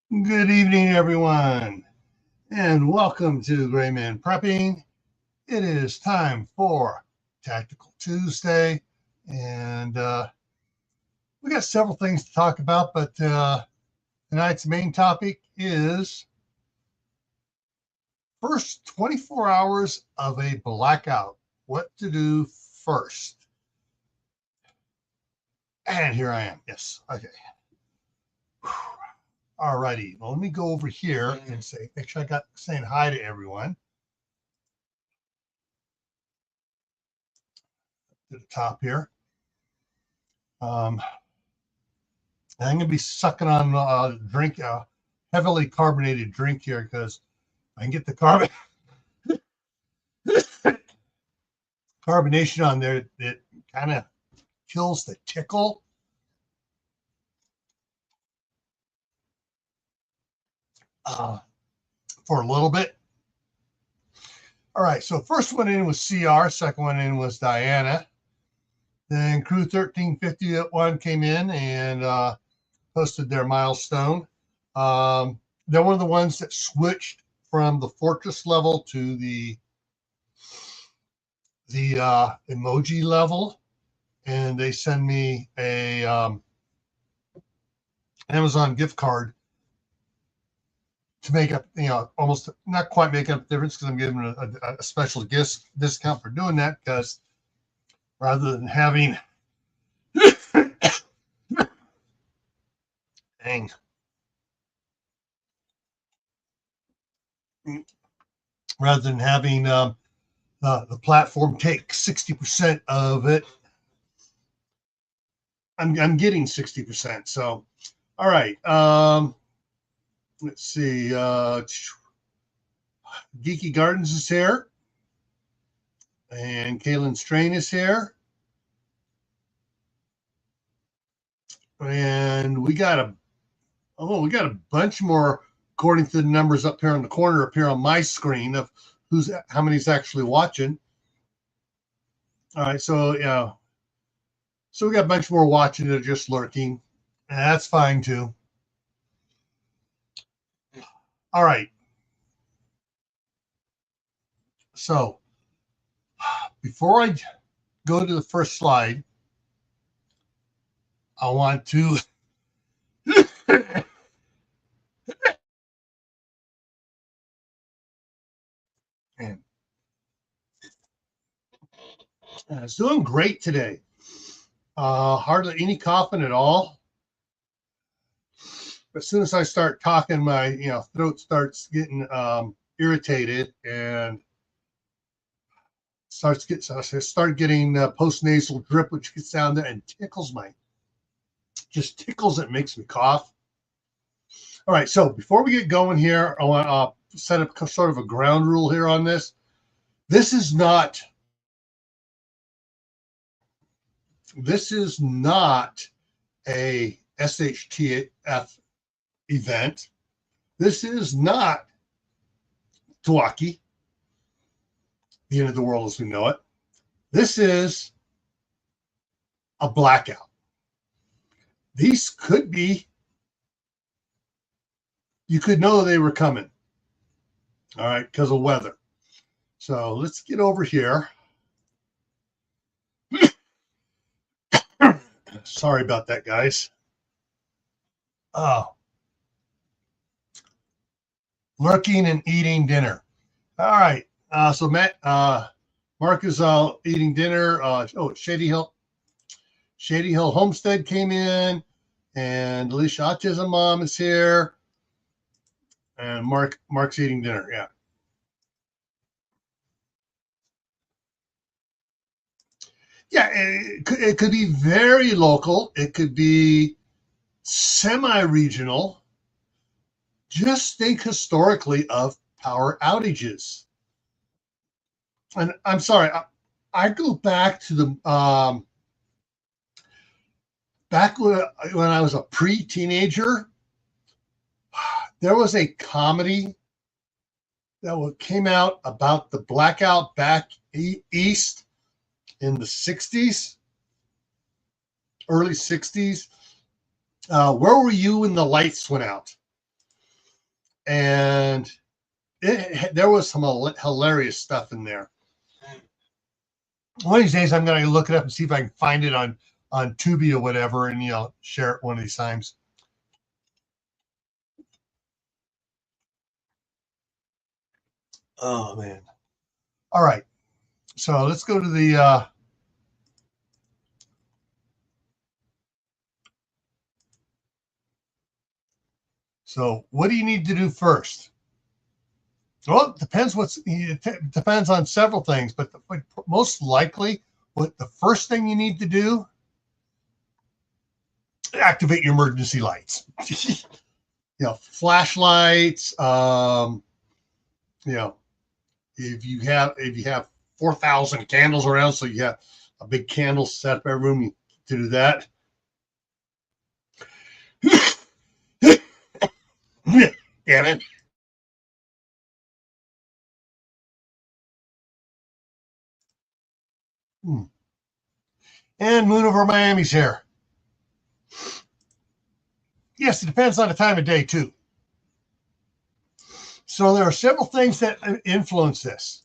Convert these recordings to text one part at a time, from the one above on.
Good evening, everyone, and welcome to Gray Man Prepping. It is time for Tactical Tuesday, and we got several things to talk about, but tonight's main topic is first 24 hours of a blackout. What to do first. And here I am. Yes. Okay. All righty. Well, let me go over here and make sure I got saying hi to everyone. To the top here. I'm going to be sucking on drink, heavily carbonated drink here because I can get the carbonation on there. It kind of kills the tickle. For a little bit. All right, so first one in was CR, second one in was Diana. Then Crew 1351 came in and posted their milestone. They're one of the ones that switched from the fortress level to the emoji level, and they send me a Amazon gift card to make up, almost not quite make up the difference because I'm giving a special discount for doing that, because rather than having dang, rather than having the platform take 60% of it, I'm getting 60%. So, all right. Let's see. Geeky Gardens is here, and Kaylin Strain is here, and we got a bunch more according to the numbers up here in the corner up here on my screen of how many's actually watching. All right, so yeah, so we got a bunch more watching that are just lurking, and that's fine too. All right. So before I go to the first slide, I want to man, it's doing great today. Hardly any coughing at all. But as soon as I start talking, my throat starts getting irritated and start getting post nasal drip, which gets down there and tickles it, makes me cough. All right, so before we get going here, I want to set up sort of a ground rule here on this. This is not a SHTF event. This is not Milwaukee, the end of the world as we know it. This is a blackout. These could be, you could know they were coming, all right, because of weather. So let's get over here. Sorry about that, guys. Oh, lurking and eating dinner. All right. So Mark is eating dinner. Shady Hill Homestead came in, and Alicia Autism Mom is here, and Mark's eating dinner. Yeah. Yeah, it could be very local. It could be semi-regional. Just think historically of power outages. And I'm sorry, I go back to the back when I was a pre-teenager. There was a comedy that came out about the blackout back east in the 60s, early 60s. Where were you when the lights went out? and there was some hilarious stuff in there. One of these days, I'm going to look it up and see if I can find it on Tubi or whatever, and share it one of these times. Oh man! All right, so let's go to the. So, what do you need to do first? Well, it depends. It depends on several things, but most likely, what the first thing you need to do, activate your emergency lights. Flashlights. If you have 4,000 candles around, so you have a big candle set up every room to do that. Damn it. And Moon over Miami's here. Yes, it depends on the time of day, too. So there are several things that influence this.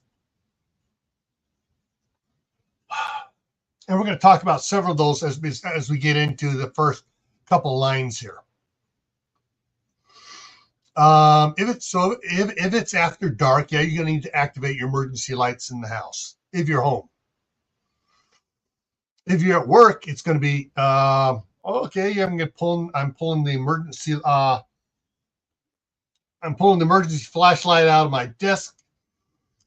And we're going to talk about several of those as we get into the first couple lines here. If it's after dark, yeah, you're going to need to activate your emergency lights in the house if you're home. If you're at work, it's going to be okay. I'm pulling the emergency. I'm pulling the emergency flashlight out of my desk.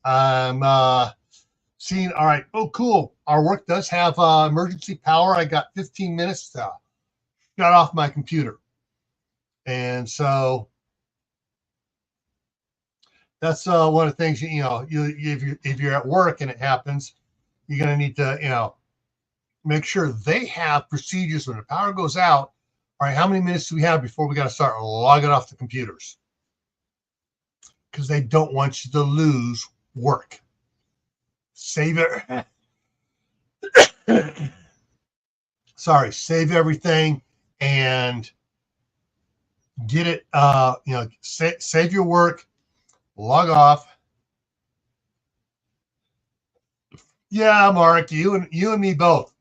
I'm seeing. All right. Oh, cool. Our work does have emergency power. I got 15 minutes to shut off my computer, and so that's one of the things. If you're at work and it happens, you're going to need to make sure they have procedures when the power goes out. All right, how many minutes do we have before we got to start logging off the computers? Because they don't want you to lose work. Save it. Save everything and get it. Save your work. Log off. Yeah, Mark, you and me both.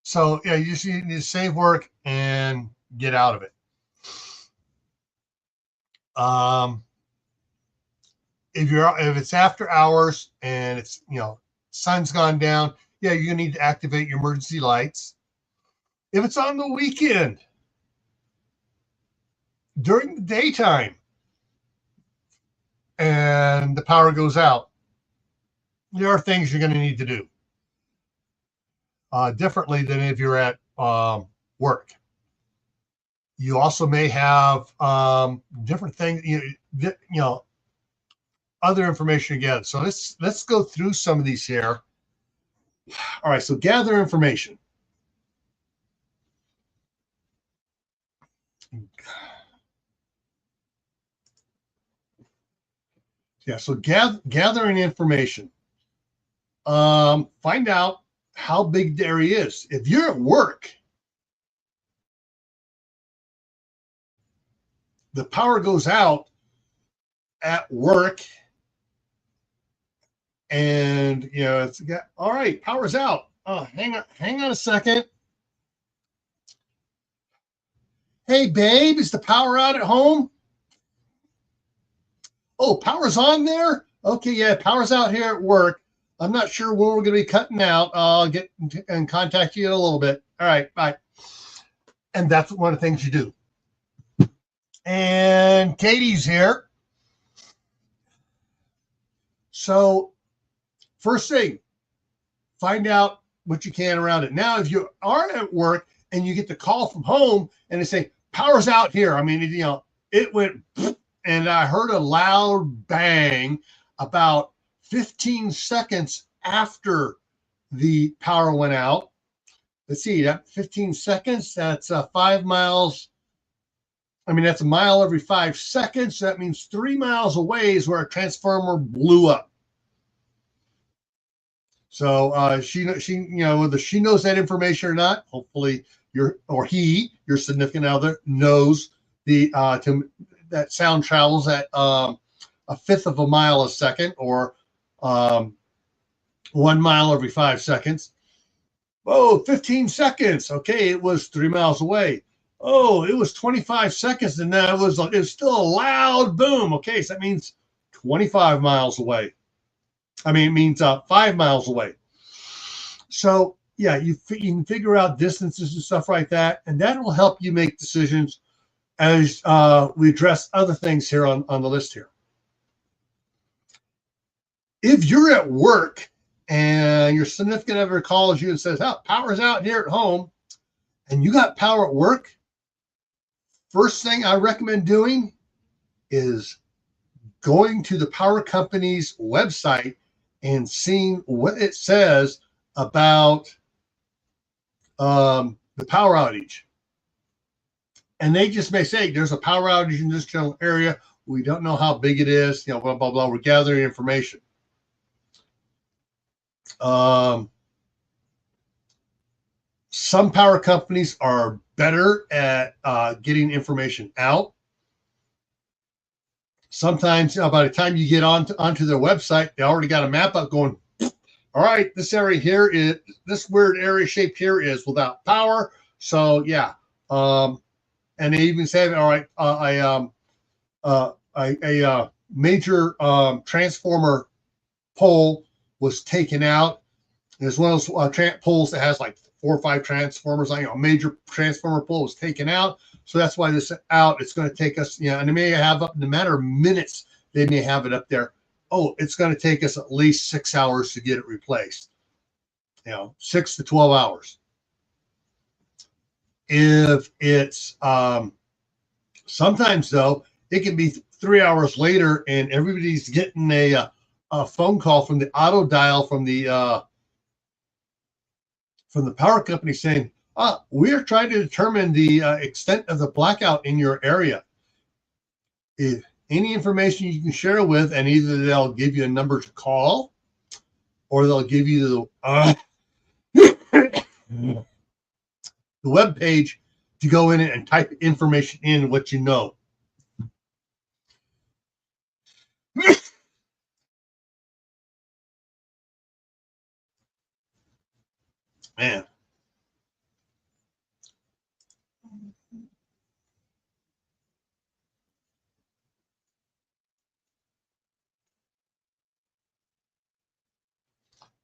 So yeah, you just need to save work and get out of it. If it's after hours and it's sun's gone down, yeah, you're gonna need to activate your emergency lights. If it's on the weekend, during the daytime, and the power goes out, there are things you're going to need to do differently than if you're at work. You also may have different things, other information again. So let's go through some of these here. All right, so gather information. Yeah, so gathering information. Find out how big the area is. If you're at work, the power goes out at work, and it's all right. Power's out. Oh, hang on a second. Hey, babe, is the power out at home? Oh, power's on there? Okay, yeah, power's out here at work. I'm not sure when we're going to be cutting out. I'll get and contact you in a little bit. All right, bye. And that's one of the things you do. And Katie's here. So first thing, find out what you can around it. Now, if you are at work and you get the call from home and they say, power's out here. I mean, it went, and I heard a loud bang about 15 seconds after the power went out. Let's see, that 15 seconds, that's 5 miles. I mean, that's a mile every 5 seconds. That means 3 miles away is where a transformer blew up. So she whether she knows that information or not, hopefully your significant other knows that sound travels at a fifth of a mile a second, or 1 mile every 5 seconds. Oh, 15 seconds. Okay, it was 3 miles away. Oh, it was 25 seconds, and then it was still a loud boom. Okay, so that means 25 miles away. I mean, it means 5 miles away. So yeah, you can figure out distances and stuff like that, and that will help you make decisions as we address other things here on the list here. If you're at work and your significant other calls you and says, "Oh, power's out here at home," and you got power at work, first thing I recommend doing is going to the power company's website and seeing what it says about the power outage. And they just may say, there's a power outage in this general area. We don't know how big it is, blah, blah, blah. We're gathering information. Some power companies are better at getting information out. Sometimes, by the time you get onto their website, they already got a map up going, all right, this area here is, this weird area shaped here is without power. So yeah. And they even say, all right, a major transformer pole was taken out. There's one of those poles that has like 4 or 5 transformers on, a major transformer pole was taken out. So that's why this out. It's going to take us, and they may have up in a matter of minutes, they may have it up there. Oh, it's going to take us at least 6 hours to get it replaced. 6 to 12 hours. If it's sometimes though, it can be 3 hours later, and everybody's getting a phone call from the auto dial from the power company saying, we're trying to determine the extent of the blackout in your area. If any information you can share with, and either they'll give you a number to call, or they'll give you the web page to go in and type information in what you know. Man.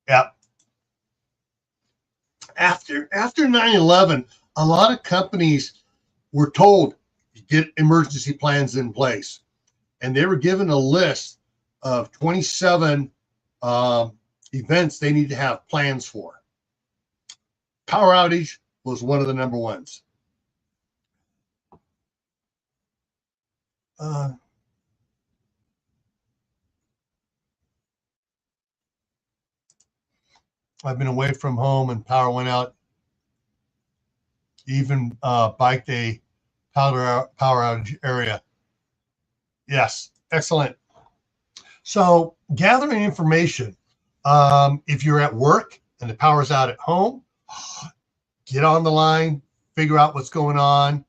Yeah. After 9/11, a lot of companies were told to get emergency plans in place, and they were given a list of 27 events they need to have plans for. Power outage was one of the number ones. I've been away from home and power went out. Even biked a power outage area. Yes, excellent. So gathering information. If you're at work and the power's out at home, get on the line, figure out what's going on.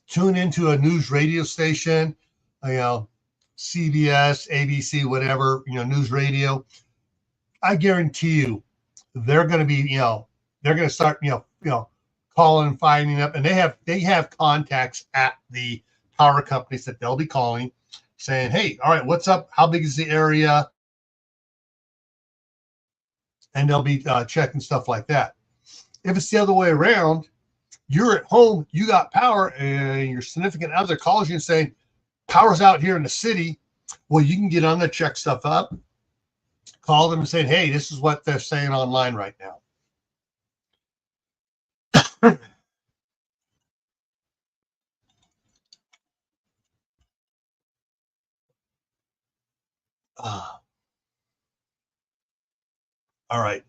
Tune into a news radio station, CBS, ABC, whatever, news radio. I guarantee you, they're going to be, they're going to start, calling and finding up, and they have contacts at the power companies that they'll be calling, saying, "Hey, all right, what's up? How big is the area?" And they'll be checking stuff like that. If it's the other way around, you're at home, you got power, and your significant other calls you and saying, "Power's out here in the city." Well, you can get on there, check stuff up, call them and say, "Hey, this is what they're saying online right now." All right.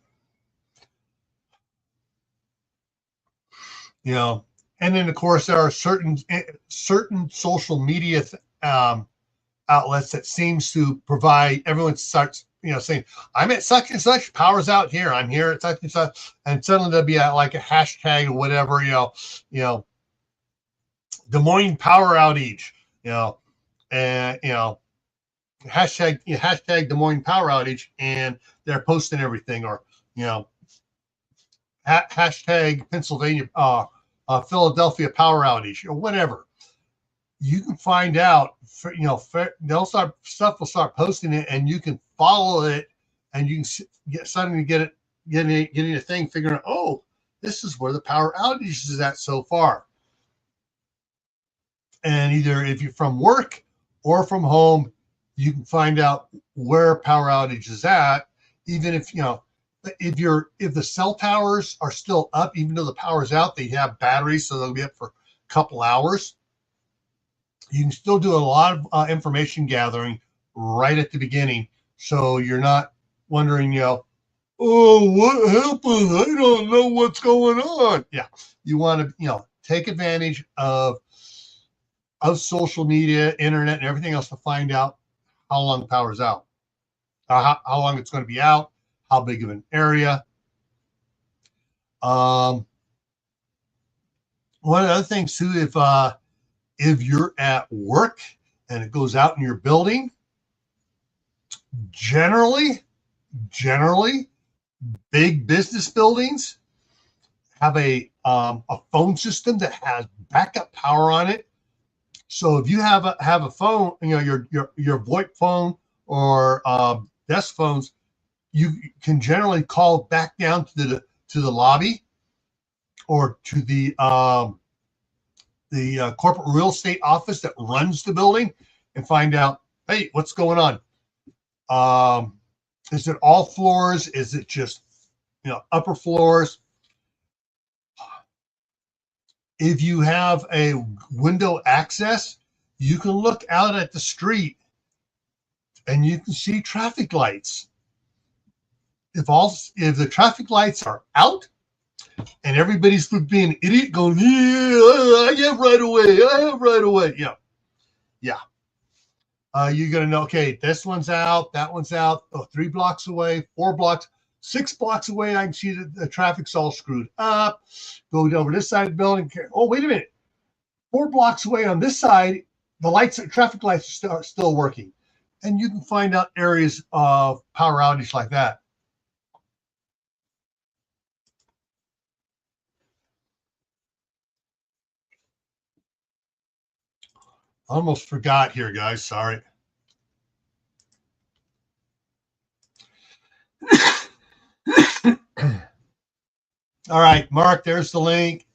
And then of course there are certain social media outlets that seems to provide, everyone starts saying, "I'm at such and such, power's out here, I'm here at such and such," and suddenly there'll be like a hashtag or whatever, Des Moines power outage, and hashtag Des Moines power outage, and they're posting everything, or hashtag Pennsylvania, Philadelphia power outage, or whatever. You can find out, stuff will start posting it, and you can follow it, and you can suddenly getting a thing, figuring out, oh, this is where the power outage is at so far. And either if you're from work or from home, you can find out where power outage is at, even if if the cell towers are still up, even though the power's out, they have batteries, so they'll be up for a couple hours. You can still do a lot of information gathering right at the beginning, so you're not wondering, oh, what happened? I don't know what's going on. Yeah, you want to, take advantage of social media, internet, and everything else to find out how long the power's out, how long it's going to be out, how big of an area. One of the other things too, if you're at work and it goes out in your building, generally, big business buildings have a phone system that has backup power on it. So if you have a phone, your VoIP phone or desk phones, you can generally call back down to the lobby or to the corporate real estate office that runs the building and find out, hey, what's going on? Is it all floors? Is it just upper floors? If you have a window access, you can look out at the street and you can see traffic lights. If the traffic lights are out and everybody's being an idiot going, yeah, I have right away. Yeah. You're going to know, okay, this one's out, that one's out, 3 blocks away, 4 blocks, 6 blocks away, I can see the traffic's all screwed up. Go over this side of the building. Oh, wait a minute. 4 blocks away on this side, the traffic lights are still working. And you can find out areas of power outage like that. Almost forgot here, guys. Sorry. All right, Mark, there's the link.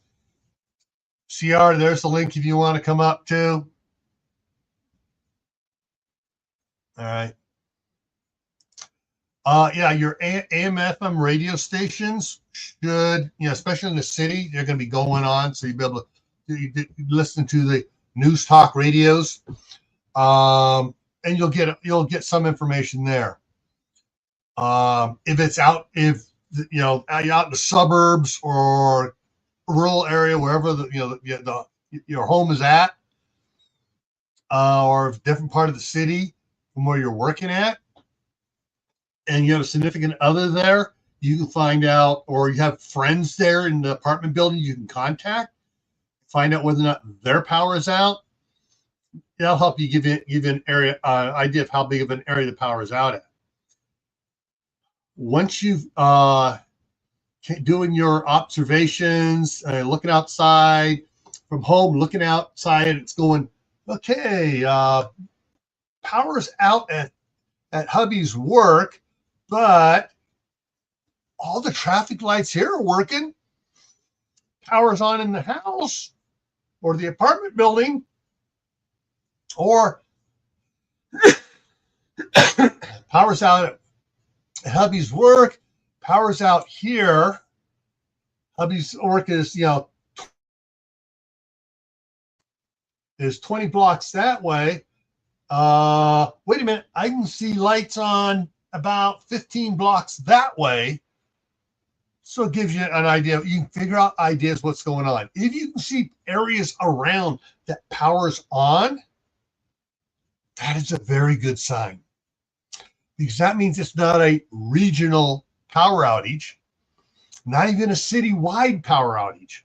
CR, there's the link if you want to come up too. All right. Yeah, your AM/FM radio stations should, especially in the city, they're going to be going on, so you'll be able to listen to the news talk radios, and you'll get some information there. If it's out in the suburbs or rural area, wherever your home is at, or a different part of the city from where you're working at, and you have a significant other there, you can find out, or you have friends there in the apartment building you can contact, find out whether or not their power is out. That'll help you give an area idea of how big of an area the power is out at. Once you've doing your observations, looking outside from home, looking outside, it's going, okay, power's out at hubby's work, but all the traffic lights here are working. Power's on in the house or the apartment building, or power's out at hubby's work, power's out here. Hubby's work is 20 blocks that way. Wait a minute, I can see lights on about 15 blocks that way. So it gives you an idea. You can figure out ideas what's going on. If you can see areas around that power's on, that is a very good sign, because that means it's not a regional power outage, not even a citywide power outage.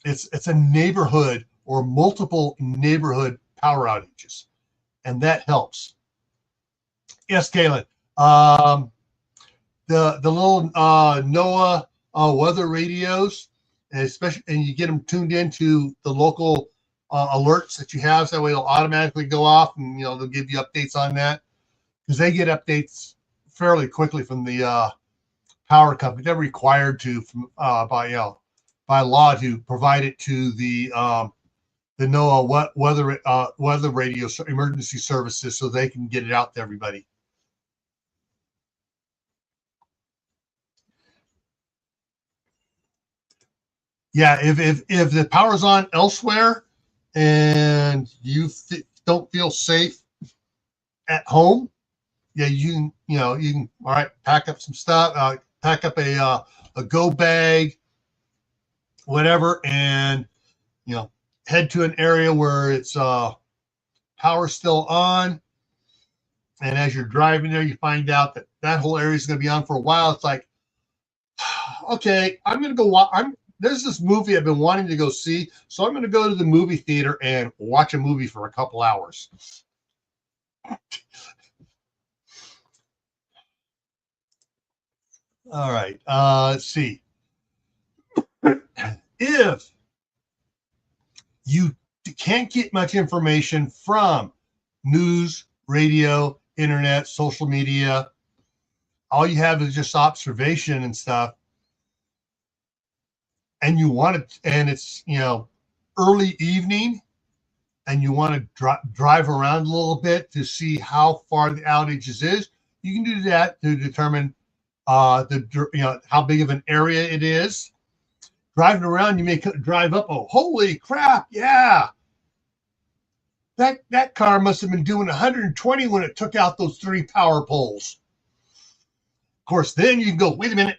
It's a neighborhood or multiple neighborhood power outages, and that helps. Yes, Galen. The little NOAA weather radios, and especially, and you get them tuned into the local alerts that you have, so that way they'll automatically go off, and they'll give you updates on that, because they get updates fairly quickly from the power company. They're required to by law to provide it to the NOAA weather radio emergency services, so they can get it out to everybody. Yeah, if the power's on elsewhere and you don't feel safe at home, yeah, you can all right, pack up some stuff, pack up a go bag, whatever, and head to an area where it's power's still on. And as you're driving there, you find out that whole area is going to be on for a while. It's like, okay, I'm going to go. There's this movie I've been wanting to go see, so I'm going to go to the movie theater and watch a movie for a couple hours. All right, let's see. If you can't get much information from news, radio, internet, social media, all you have is just observation and stuff, and you want it, and it's early evening, and you want to drive around a little bit to see how far the outages is, you can do that to determine how big of an area it is. Driving around, you may drive up, oh, holy crap, yeah, that car must have been doing 120 when it took out those 3 power poles. Of course, then you can go, wait a minute,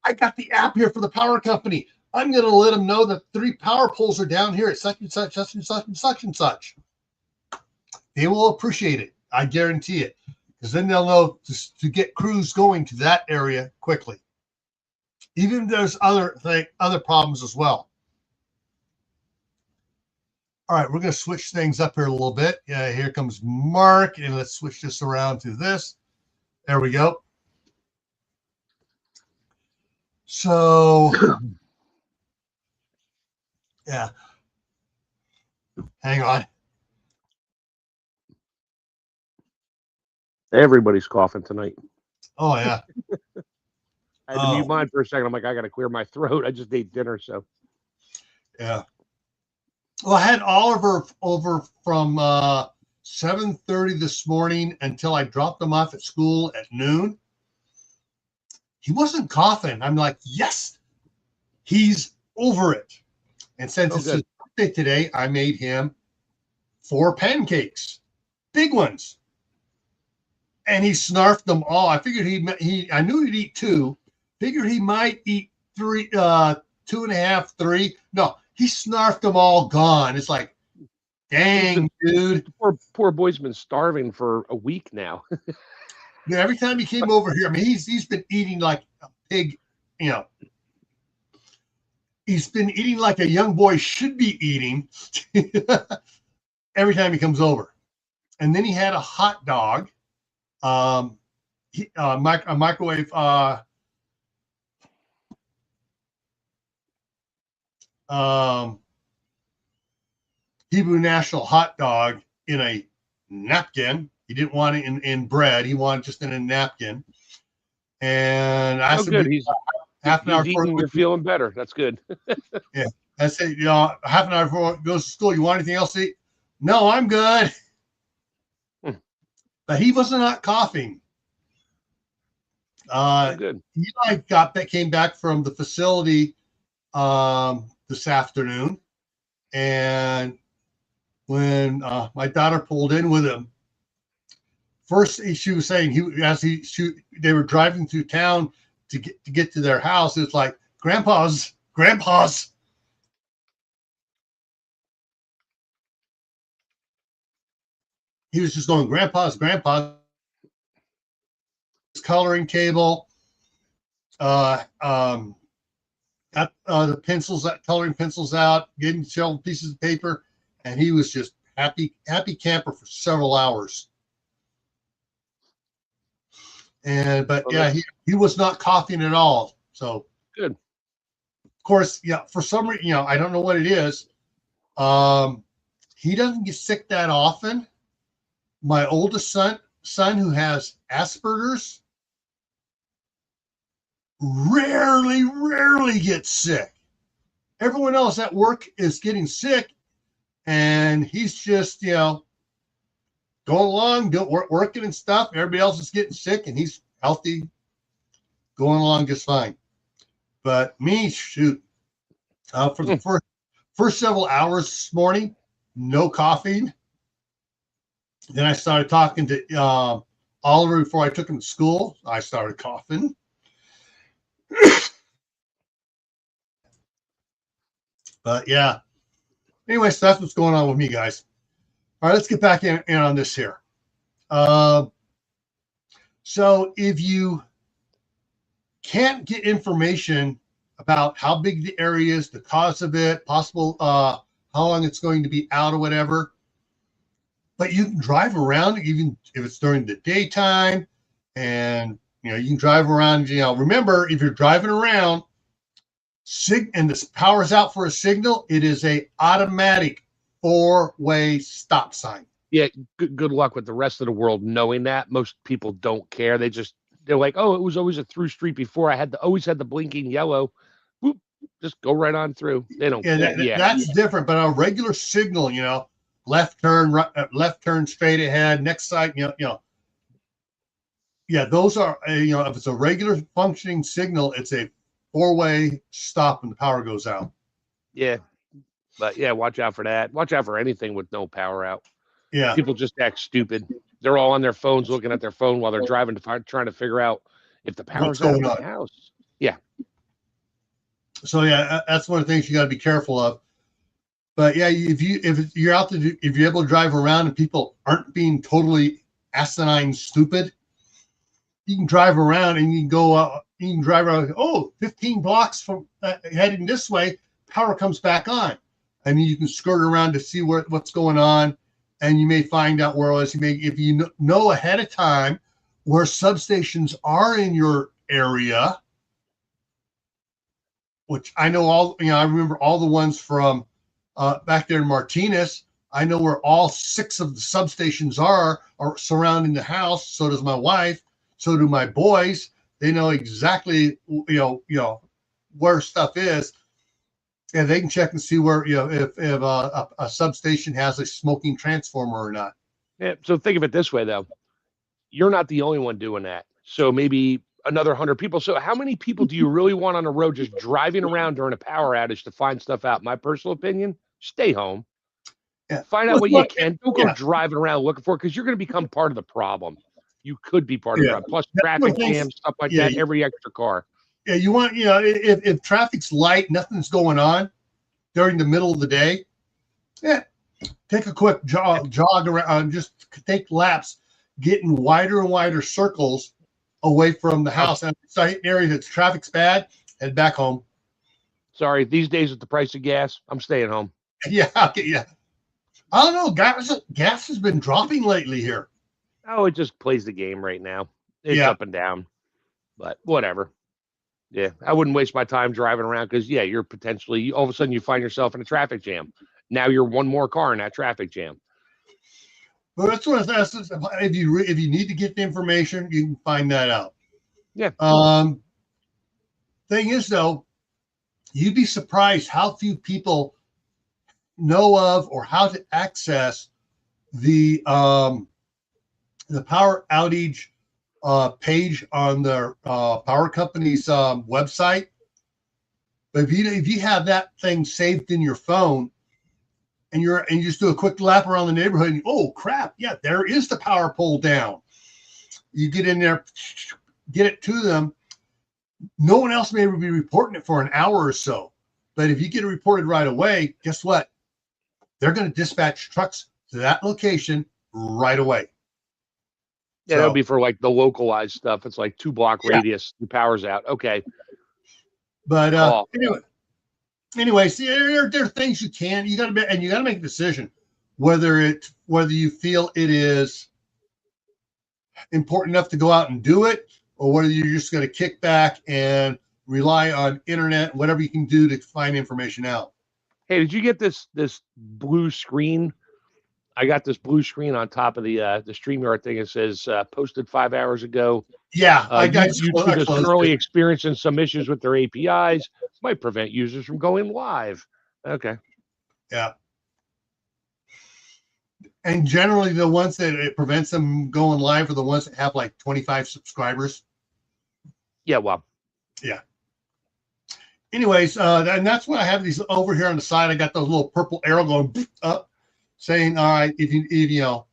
I got the app here for the power company. I'm going to let them know that 3 power poles are down here at such and such, such and such, and such and such. They will appreciate it. I guarantee it. Because then they'll know to get crews going to that area quickly. Even if there's other problems as well. All right, we're going to switch things up here a little bit. Yeah, here comes Mark, and let's switch this around to this. There we go. So, yeah. Hang on. Everybody's coughing tonight. Oh, yeah. I had to mute mine for a second. I'm like, I got to clear my throat. I just ate dinner, so. Yeah. Well, I had Oliver over from 7:30 this morning until I dropped him off at school at noon. He wasn't coughing. I'm like, yes, he's over it. And since it's his birthday today, I made him 4 pancakes, big ones. And he snarfed them all. I figured I knew he'd eat 2. Figured he might eat 3, 2.5, 3. No, he snarfed them all gone. It's like, dang, dude. Poor boy's been starving for a week now. Yeah, every time he came over here, I mean, he's been eating like a pig, He's been eating like a young boy should be eating every time he comes over. And then he had a hot dog, a microwave Hebrew National hot dog in a napkin. He didn't want it in bread. He wanted just in a napkin. And I said, good. Half an hour before you're feeling better. That's good. Yeah. I said, half an hour before it goes to school, you want anything else to eat? No, I'm good. But he was not coughing. Good. Eli came back from the facility this afternoon, and when my daughter pulled in with him, first she was saying they were driving through town to get to their house. It's like grandpa's. He was just going grandpa's coloring table, got the pencils, coloring pencils out, getting several pieces of paper, and he was just happy camper for several hours. But yeah, he was not coughing at all. So good. Of course, yeah, for some reason, I don't know what it is. He doesn't get sick that often. My oldest son who has Asperger's rarely gets sick. Everyone else at work is getting sick, and he's just, going along, working and stuff. Everybody else is getting sick, and he's healthy, going along just fine. But me, shoot, for the first several hours this morning, no coughing. Then I started talking to Oliver before I took him to school. I started coughing. But yeah. Anyway, so that's what's going on with me, guys. All right, let's get back in on this here. So if you can't get information about how big the area is, the cause of it, possible how long it's going to be out or whatever, but you can drive around even if it's during the daytime, and you can drive around. Remember, if you're driving around, and this power's out for a signal, it is a automatic 4-way stop sign. Yeah, good luck with the rest of the world knowing that. Most people don't care. They're like, oh, it was always a through street before. Always had the blinking yellow. Whoop, just go right on through. They don't. That's different. But a regular signal, left turn straight ahead, next side, yeah, those are if it's a regular functioning signal, it's a 4-way stop when the power goes out. Yeah, but yeah, watch out for that. Watch out for anything with no power out. Yeah, people just act stupid. They're all on their phones, looking at their phone while they're driving trying to figure out if the power's out in the house. Yeah. So yeah, that's one of the things you got to be careful of. But yeah, if you're able to drive around and people aren't being totally asinine stupid, you can drive around and you can drive around. 15 blocks from heading this way, power comes back on. I mean, you can skirt around to see what's going on, and you may find out where else. If you know ahead of time where substations are in your area, which I know I remember all the ones from back there in Martinez. I know where all 6 of the substations are surrounding the house. So does my wife. So do my boys. They know exactly, where stuff is, and they can check and see where, if a substation has a smoking transformer or not. Yeah. So think of it this way, though. You're not the only one doing that. So maybe another 100 people. So how many people do you really want on the road just driving around during a power outage to find stuff out? My personal opinion, stay home. Yeah. Find out what you can. Don't go driving around looking for it, because you're going to become part of the problem. You could be part of the problem. Plus traffic jams, stuff like that, every extra car. Yeah, you want, if traffic's light, nothing's going on during the middle of the day, take a quick jog around, just take laps, getting wider and wider circles away from the house. And if it's an area that's traffic's bad, head back home. Sorry, these days with the price of gas, I'm staying home. Yeah. I don't know. Gas has been dropping lately here. Oh, it just plays the game right now. It's up and down, but whatever. Yeah, I wouldn't waste my time driving around, because you're potentially, all of a sudden you find yourself in a traffic jam. Now you're one more car in that traffic jam. Well, that's what if you need to get the information, you can find that out. Yeah. Thing is, though, you'd be surprised how few people know of or how to access the power outage page on their power company's website. But if you have that thing saved in your phone, and you just do a quick lap around the neighborhood, and oh crap, there is the power pole down. You get in there, get it to them. No one else may be reporting it for an hour or so, but if you get it reported right away, guess what? They're going to dispatch trucks to that location right away. Yeah, that would be for like the localized stuff. It's like 2-block radius, the power's out. Okay. But anyway, see, there are things you got to make a decision whether you feel it is important enough to go out and do it, or whether you're just going to kick back and rely on internet, whatever you can do to find information out. Hey, did you get this blue screen? I got this blue screen on top of the StreamYard thing. It says posted 5 hours ago. Yeah, YouTube is currently experiencing some issues with their APIs. Might prevent users from going live. Okay. Yeah. And generally, the ones that it prevents them going live are the ones that have like 25 subscribers. Yeah, well. Yeah. Anyways, and that's what I have these over here on the side. I got those little purple arrow going up, saying, "All right, if you know,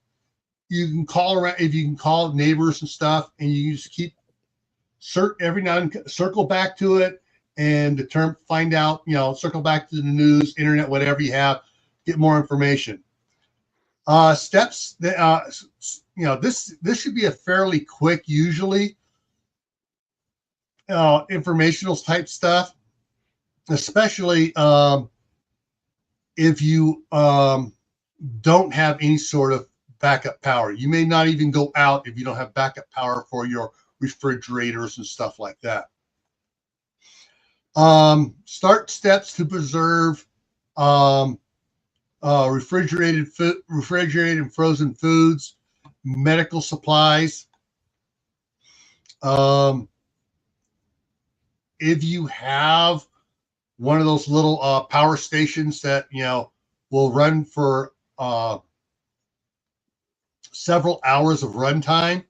you can call around, if you can call neighbors and stuff, and you just keep every now and circle back to it and find out, circle back to the news, internet, whatever you have, get more information." Steps that this should be a fairly quick, usually informational type stuff, especially if you don't have any sort of backup power. You may not even go out if you don't have backup power for your refrigerators and stuff like that. Start steps to preserve refrigerated and frozen foods, medical supplies. If you have one of those little power stations that will run for several hours of runtime,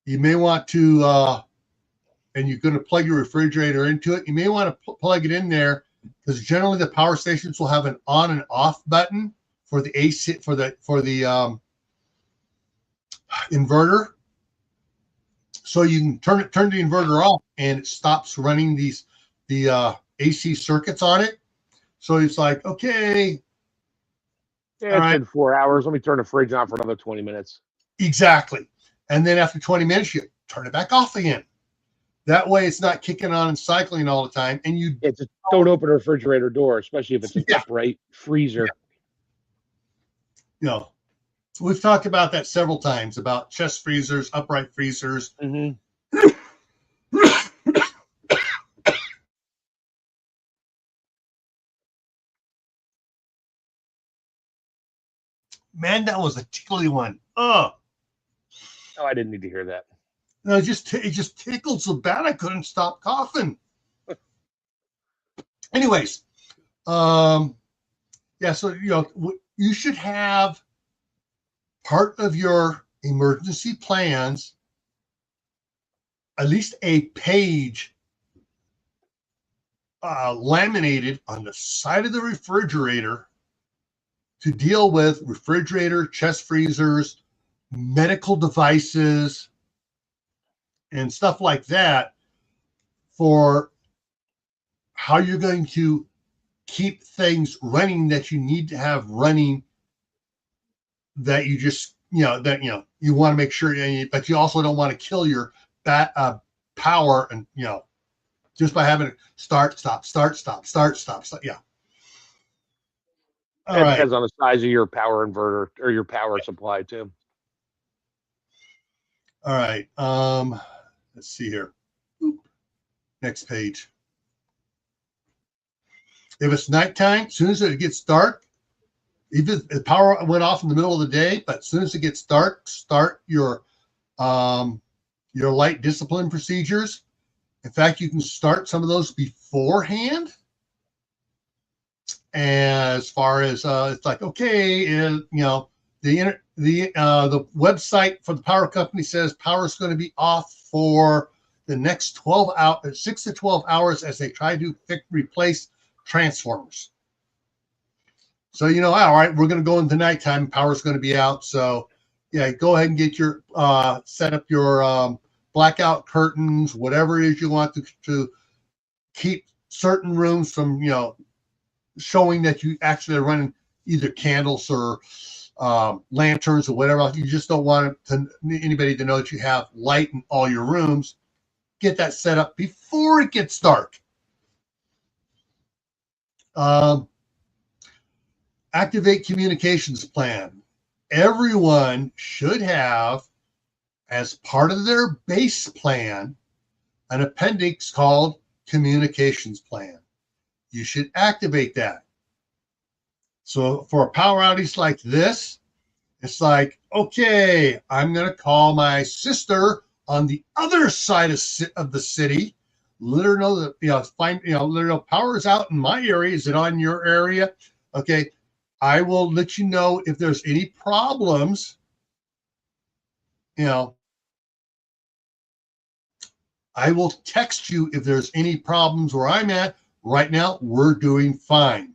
you may want to, and you're going to plug your refrigerator into it, you may want to plug it in there, because generally the power stations will have an on and off button for the AC for the inverter, so you can turn the inverter off and it stops running the AC circuits on it. So it's like, okay, yeah, it's been 4 hours. Let me turn the fridge on for another 20 minutes. Exactly, and then after 20 minutes, you turn it back off again. That way, it's not kicking on and cycling all the time. And just don't open a refrigerator door, especially if it's an upright freezer. We've talked about that several times, about chest freezers, upright freezers. Mm-hmm. Man, that was a tickly one. Oh, I didn't need to hear that. No, it just tickled so bad I couldn't stop coughing. Anyways, so you should have part of your emergency plans, at least a page laminated on the side of the refrigerator to deal with refrigerator, chest freezers, medical devices, and stuff like that, for how you're going to keep things running that you need to have running, that you just, you want to make sure, but you also don't want to kill your power, and, just by having it start, stop. Yeah. All right. Depends on the size of your power inverter or your power supply too. All right. Let's see here. Next page. If it's nighttime, as soon as it gets dark, even if the power went off in the middle of the day, but as soon as it gets dark, start your light discipline procedures. In fact, you can start some of those beforehand. As far as it's like, okay, the website for the power company says power is going to be off for the next 12 hours, 6 to 12 hours, as they try to replace transformers. So, all right, we're going to go into nighttime. Power's going to be out. So, yeah, go ahead and get your set up your blackout curtains, whatever it is you want to keep certain rooms from, showing that you actually are running either candles or lanterns or whatever else. You just don't want anybody to know that you have light in all your rooms. get that set up before it gets dark. Activate communications plan. Everyone should have, as part of their base plan, an appendix called communications plan. You should activate that. So for a power outage like this, it's like, okay, I'm going to call my sister on the other side of the city, let her know that, let her know power is out in my area. Is it on your area? Okay, I will let you know if there's any problems. I will text you if there's any problems where I'm at. Right now, we're doing fine.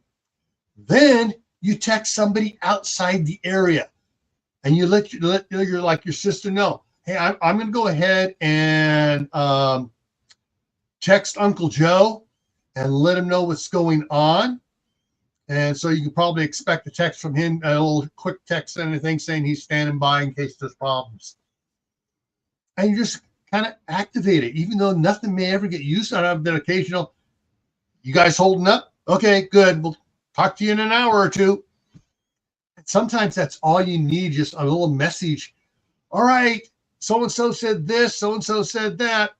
Then you text somebody outside the area, and you let your sister know, hey, I'm going to go ahead and text Uncle Joe and let him know what's going on. And so you can probably expect a text from him, a little quick text and anything saying he's standing by in case there's problems. And you just kind of activate it, even though nothing may ever get used out of that occasional, you guys holding up? Okay, good. We'll talk to you in an hour or two. And sometimes that's all you need, just a little message. All right, so-and-so said this, so-and-so said that.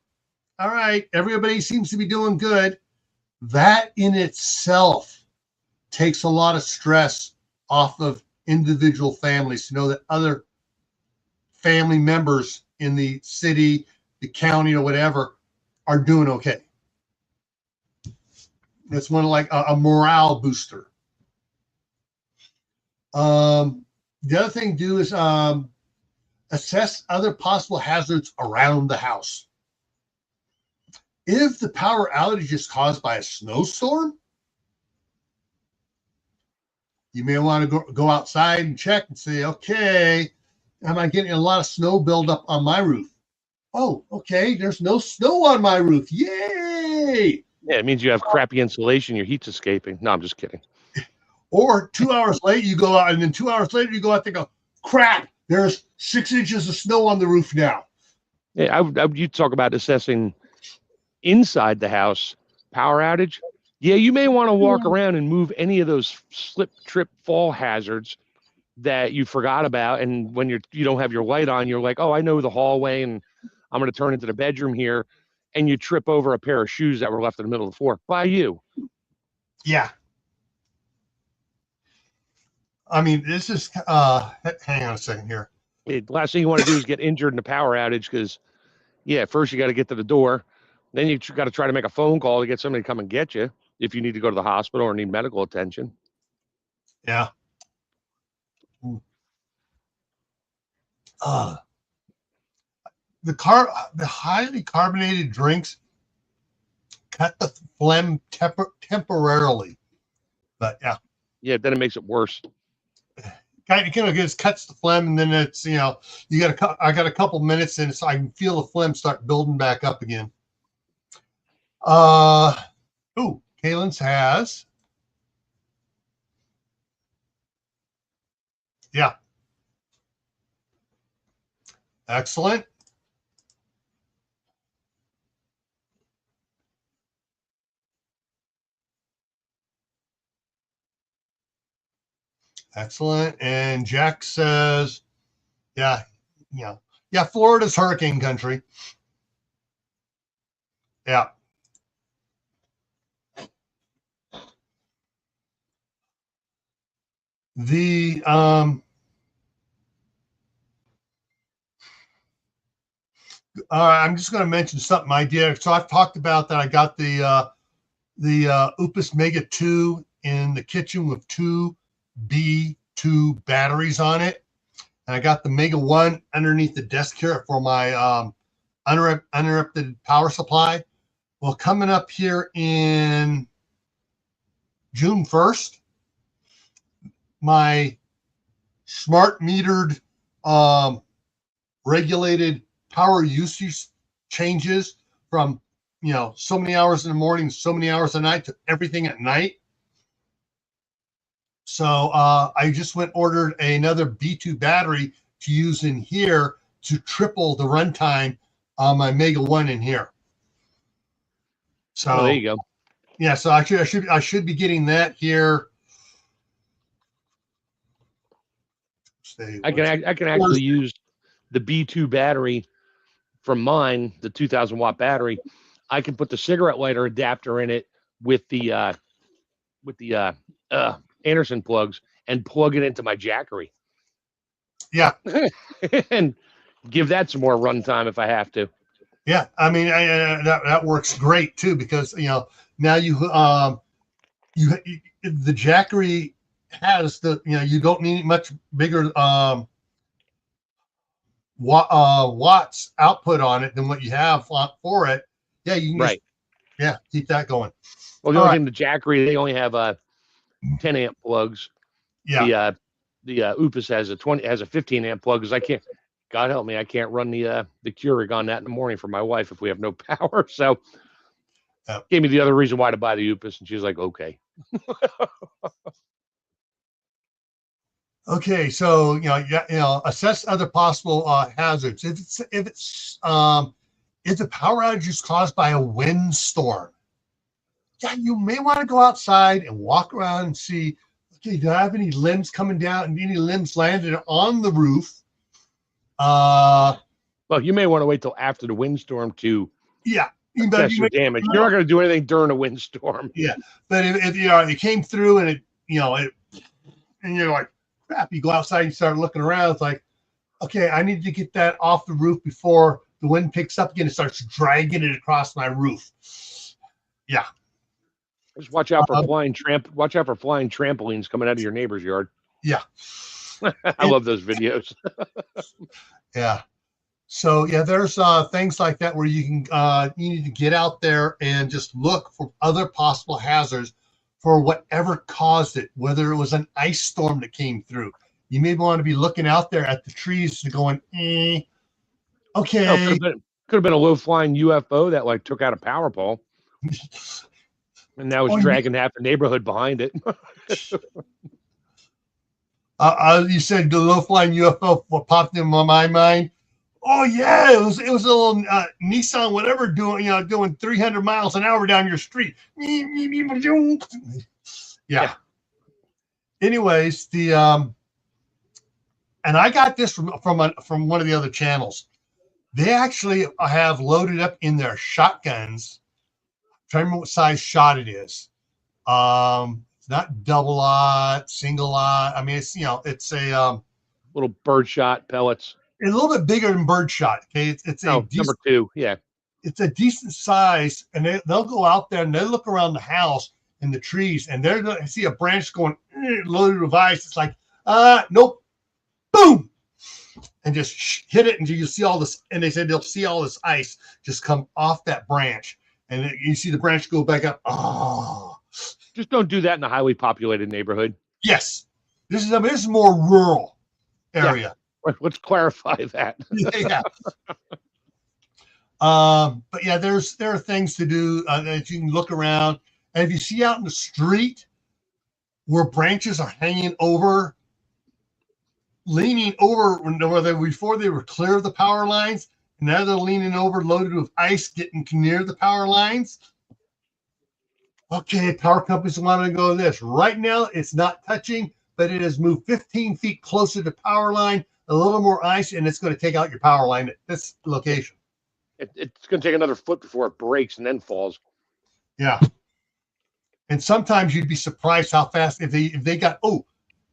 All right, everybody seems to be doing good. That in itself takes a lot of stress off of individual families to know that other family members in the city, the county, or whatever are doing okay. It's one like a morale booster. The other thing to do is assess other possible hazards around the house. If the power outage is caused by a snowstorm, you may want to go outside and check and say, okay, am I getting a lot of snow buildup on my roof? Oh, okay, there's no snow on my roof. Yay! Yeah, it means you have crappy insulation, your heat's escaping. No, I'm just kidding. Or 2 hours later, you go out, and then 2 hours later, you go out there and go, crap, there's 6 inches of snow on the roof now. Yeah, you talk about assessing inside the house power outage. Yeah, you may want to walk around and move any of those slip, trip, fall hazards that you forgot about. And when you don't have your light on, you're like, oh, I know the hallway, and I'm going to turn into the bedroom here. And you trip over a pair of shoes that were left in the middle of the floor by you. Yeah. I mean, this is, hang on a second here. The last thing you want to do is get injured in a power outage because, yeah, first you got to get to the door. Then you got to try to make a phone call to get somebody to come and get you if you need to go to the hospital or need medical attention. Yeah. The highly carbonated drinks cut the phlegm temporarily, but yeah. Yeah, then it makes it worse. Kind of just cuts the phlegm, and then it's I got a couple minutes, and so I can feel the phlegm start building back up again. Kalen's has. Yeah. Excellent. Excellent. And Jack says, yeah, Florida's hurricane country. Yeah. I'm just going to mention something I did. So I've talked about that. I got the Opus Mega 2 in the kitchen with 2 B2 batteries on it. And I got the Mega 1 underneath the desk here for my uninterrupted power supply. Well, coming up here in June 1st, my smart metered regulated power usage changes from so many hours in the morning, so many hours at night to everything at night. So I just ordered another B2 battery to use in here to triple the runtime on my Mega 1 in here. So there you go. Yeah, so I should be getting that here. I can actually use the B2 battery from mine, the 2000 watt battery. I can put the cigarette lighter adapter in it with the Anderson plugs and plug it into my Jackery. Yeah, and give that some more runtime if I have to. Yeah, I mean that works great too, because now the Jackery has you don't need much bigger watts output on it than what you have for it. Yeah, you can keep that going. Well, the only thing, the Jackery, they only have 10 amp plugs. Yeah. The Upus has a 15 amp plug, because I can't, God help me, I can't run the Keurig on that in the morning for my wife if we have no power. So gave me the other reason why to buy the Upus, and she's like, okay. Okay, so assess other possible hazards. If the power outage is caused by a windstorm, you may want to go outside and walk around and see, okay, do I have any limbs coming down and any limbs landed on the roof? Well, you may want to wait till after the windstorm to assess your damage. You're not going to do anything during a windstorm. Yeah, but if it came through and and you're like, crap, you go outside and start looking around. It's like, okay, I need to get that off the roof before the wind picks up again and starts dragging it across my roof. Yeah. Just watch out for flying trampolines coming out of your neighbor's yard. Yeah. I love those videos. Yeah. So there's things like that where you need to get out there and just look for other possible hazards for whatever caused it, whether it was an ice storm that came through. You may want to be looking out there at the trees and going, okay. Could have been a low-flying UFO that took out a power pole. And now it's dragging half the neighborhood behind it. You said the low-flying UFO, what popped in my mind? Oh yeah, it was a little Nissan whatever doing 300 miles an hour down your street. Yeah. Anyways, and I got this from one of the other channels. They actually have loaded up in their shotguns. I'm trying to remember what size shot it is. It's not double aught, single aught. I mean, it's a little birdshot pellets. A little bit bigger than birdshot. Okay, it's a number 2. Yeah, it's a decent size, and they'll go out there and they look around the house and the trees, and they're going to see a branch going loaded with ice. It's like, nope, boom, and just hit it, and you see all this. And they said they'll see all this ice just come off that branch, and you see the branch go back up. Oh, just don't do that in a highly populated neighborhood. Yes, this is more rural area. Yeah. Let's clarify that. Yeah. But yeah, there are things to do that you can look around, and if you see out in the street where branches are hanging over, leaning over before they were clear of the power lines, and now they're leaning over, loaded with ice, getting near the power lines. Okay, power companies want to go this. Right now, it's not touching, but it has moved 15 feet closer to power line. A little more ice, and it's going to take out your power line at this location. It's going to take another foot before it breaks and then falls. Yeah. And sometimes you'd be surprised how fast, if they got,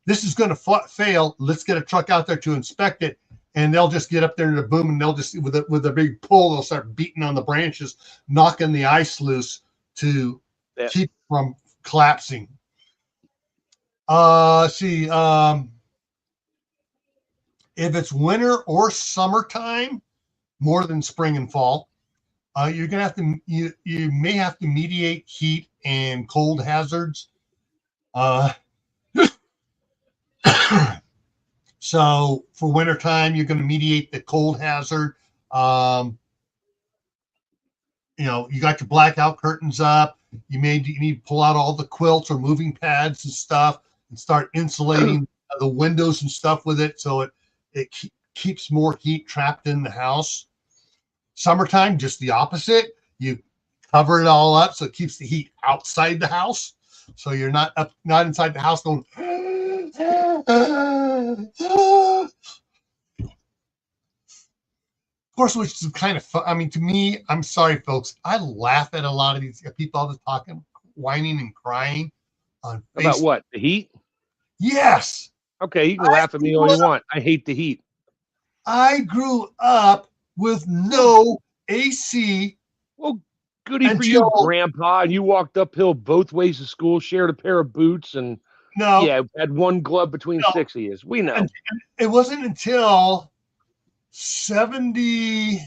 this is going to fail, let's get a truck out there to inspect it, and they'll just get up there and boom, and they'll just, with a big pull, they'll start beating on the branches, knocking the ice loose to keep from collapsing. If it's winter or summertime, more than spring and fall, you're gonna have to you may have to mediate heat and cold hazards. So for wintertime, you're going to mediate the cold hazard. You got your blackout curtains up. You need to pull out all the quilts or moving pads and stuff and start insulating the windows and stuff with it, so it keeps more heat trapped in the house. Summertime, just the opposite. You cover it all up so it keeps the heat outside the house. So you're not inside the house going. Of course, which is kind of fun. I mean, to me, I'm sorry, folks. I laugh at a lot of these people all just talking, whining and crying on Facebook. About what? The heat? Yes. Okay, you can laugh at me all you want. I hate the heat. I grew up with no AC. Well, goody for you, Grandpa. And you walked uphill both ways to school, shared a pair of boots, and had one glove between 6 of you. We know. And it wasn't until 70.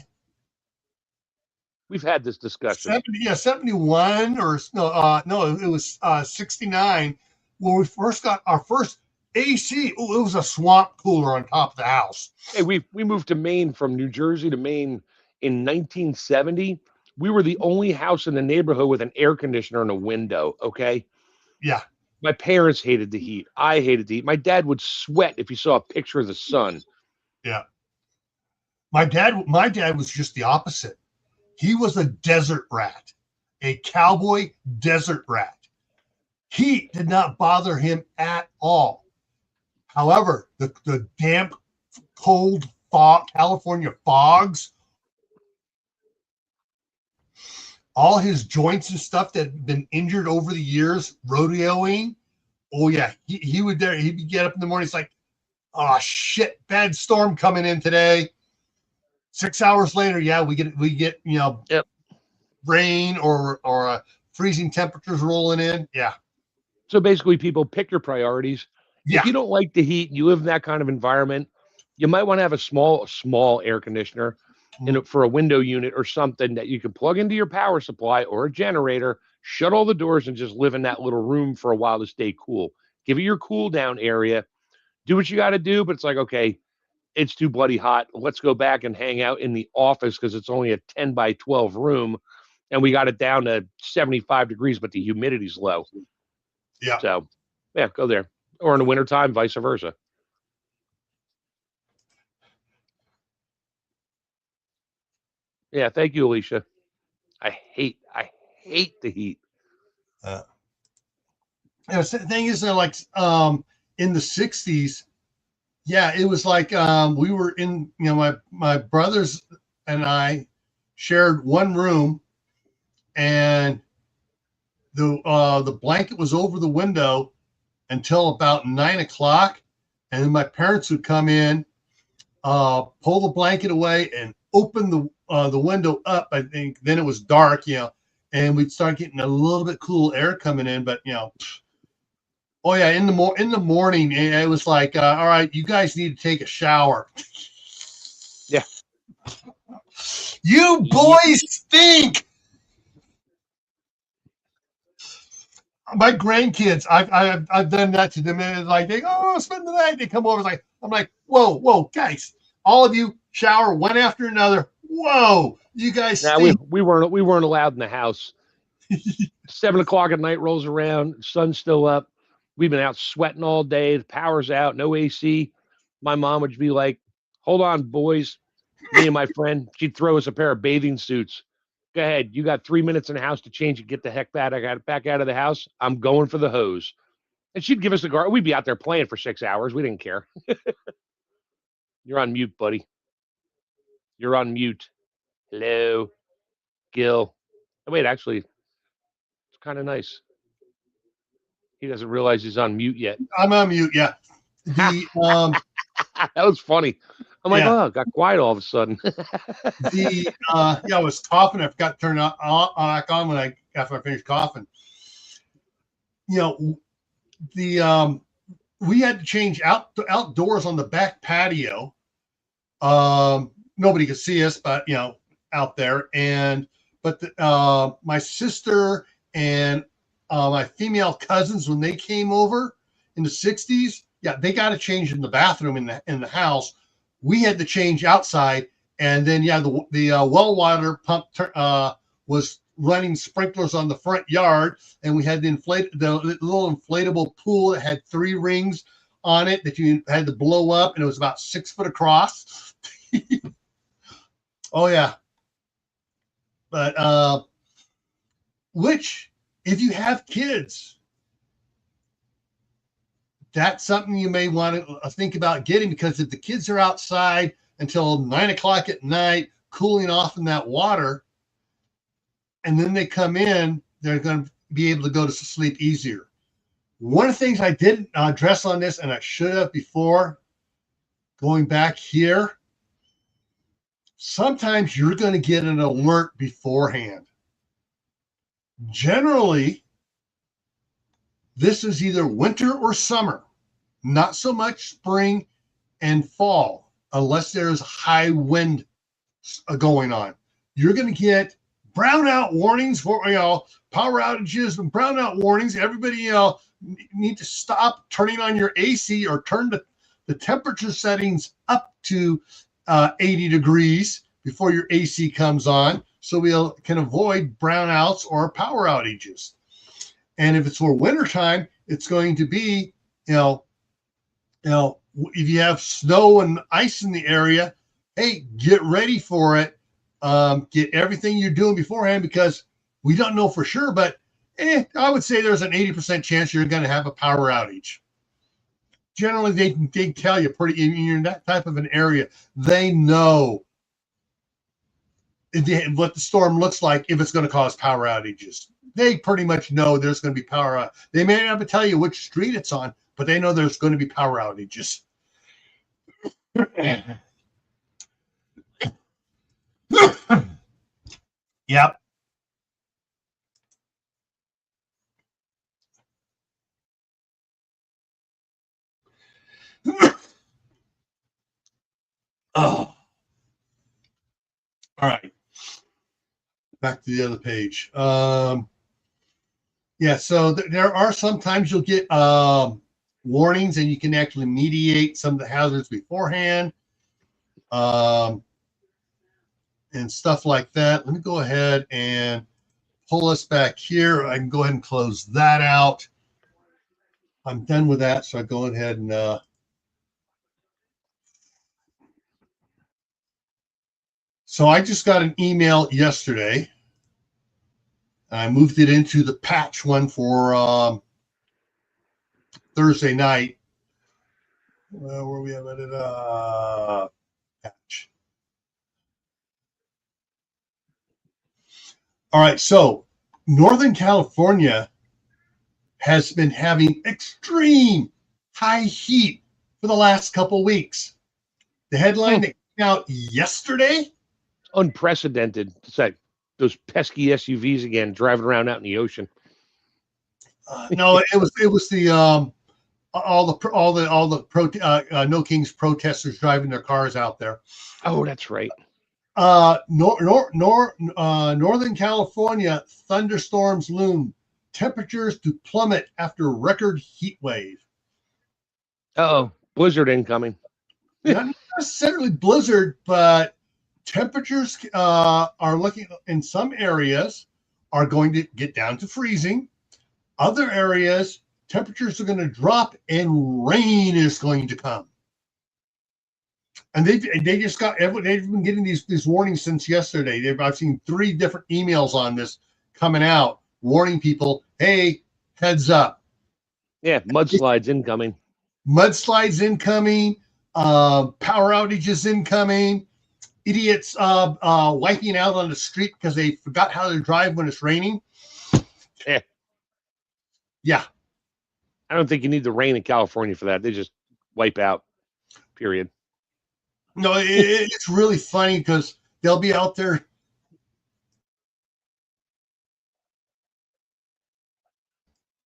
We've had this discussion. 71 or no, it was 69 when we first got our first AC. It was a swamp cooler on top of the house. Hey, we moved to Maine from New Jersey to Maine in 1970. We were the only house in the neighborhood with an air conditioner and a window. Okay. Yeah. My parents hated the heat. I hated the heat. My dad would sweat if he saw a picture of the sun. Yeah. My dad was just the opposite. He was a desert rat, a cowboy desert rat. Heat did not bother him at all. However, the damp, cold fog, California fogs, all his joints and stuff that had been injured over the years, rodeoing. Oh yeah, he would there. He'd get up in the morning. It's like, oh shit, bad storm coming in today. 6 hours later, we get rain or freezing temperatures rolling in. Yeah. So basically, people pick your priorities. Yeah. If you don't like the heat, you live in that kind of environment, you might want to have a small air conditioner for a window unit or something that you can plug into your power supply or a generator, shut all the doors, and just live in that little room for a while to stay cool. Give it your cool down area. Do what you got to do, but it's like, okay, it's too bloody hot. Let's go back and hang out in the office because it's only a 10 by 12 room, and we got it down to 75 degrees, but the humidity's low. Yeah. So, yeah, go there. Or in the wintertime, vice versa. Yeah, thank you, Alicia. I hate the heat. The thing is, like, in the 60s, it was like we were in, my brothers and I shared one room, and the blanket was over the window until about 9 o'clock, and then my parents would come in, pull the blanket away, and open the window up. I think then it was dark, and we'd start getting a little bit cool air coming in. But in the morning, it was like, all right, you guys need to take a shower. Yeah, you boys stink. My grandkids, I've done that to them. And like they go, oh, spend the night. They come over. I'm like, whoa, guys, all of you shower one after another. Whoa, you guys. Nah, we weren't allowed in the house. 7 o'clock at night rolls around, sun's still up. We've been out sweating all day. The power's out, no AC. My mom would be like, "Hold on, boys." Me and my friend, she'd throw us a pair of bathing suits. Go ahead. You got 3 minutes in the house to change and get the heck back. I got it back out of the house. I'm going for the hose. And she'd give us the guard. We'd be out there playing for 6 hours. We didn't care. You're on mute, buddy. You're on mute. Hello, Gil. Oh, wait, actually, it's kind of nice. He doesn't realize he's on mute yet. I'm on mute. Yeah. That was funny. I'm like, oh, it got quiet all of a sudden. I was coughing. I forgot to turn it back on after I finished coughing. We had to change outdoors on the back patio. Nobody could see us, but out there. But my sister and my female cousins, when they came over in the 60s, they got to change in the bathroom in the house. We had to change outside, and then the well water pump was running sprinklers on the front yard, and we had the little inflatable pool that had 3 rings on it that you had to blow up, and it was about 6 foot across. Oh yeah, but which, if you have kids, that's something you may want to think about getting, because if the kids are outside until 9 o'clock at night, cooling off in that water, and then they come in, they're going to be able to go to sleep easier. One of the things I didn't address on this, and I should have before, going back here, sometimes you're going to get an alert beforehand. Generally, this is either winter or summer, not so much spring and fall, unless there's high wind going on. You're going to get brownout warnings for, power outages and brownout warnings. Everybody, need to stop turning on your AC or turn the temperature settings up to 80 degrees before your AC comes on, so we can avoid brownouts or power outages. And if it's for wintertime, it's going to be, if you have snow and ice in the area, hey, get ready for it. Get everything you're doing beforehand, because we don't know for sure, but I would say there's an 80% chance you're going to have a power outage. Generally, they tell you pretty, you're in that type of an area, they know what the storm looks like, if it's going to cause power outages. They pretty much know there's going to be power out. They may not tell you which street it's on, but they know there's going to be power outages. Yep. Oh. All right. Back to the other page. Yeah, so there are sometimes you'll get warnings, and you can actually mediate some of the hazards beforehand, and stuff like that. Let me go ahead and pull us back here. I can go ahead and close that out. I'm done with that, so I go ahead and so I just got an email yesterday. I moved it into the patch one for Thursday night. Where we have it? Patch. All right, so Northern California has been having extreme high heat for the last couple of weeks. The headline that came out yesterday, unprecedented. It's like those pesky SUVs again driving around out in the ocean. No, it was the all the No Kings protesters driving their cars out there. Oh, that's right. Northern California thunderstorms loom. Temperatures to plummet after record heat wave. Oh, blizzard incoming. Not necessarily blizzard, but temperatures are looking, in some areas, are going to get down to freezing. Other areas, temperatures are going to drop and rain is going to come. And they've been getting these warnings since yesterday. I've seen 3 different emails on this coming out, warning people, hey, heads up. Yeah, mudslides incoming. Mudslides incoming, power outages incoming, idiots wiping out on the street because they forgot how to drive when it's raining. Yeah. I don't think you need the rain in California for that. They just wipe out, period. No, it's really funny because they'll be out there.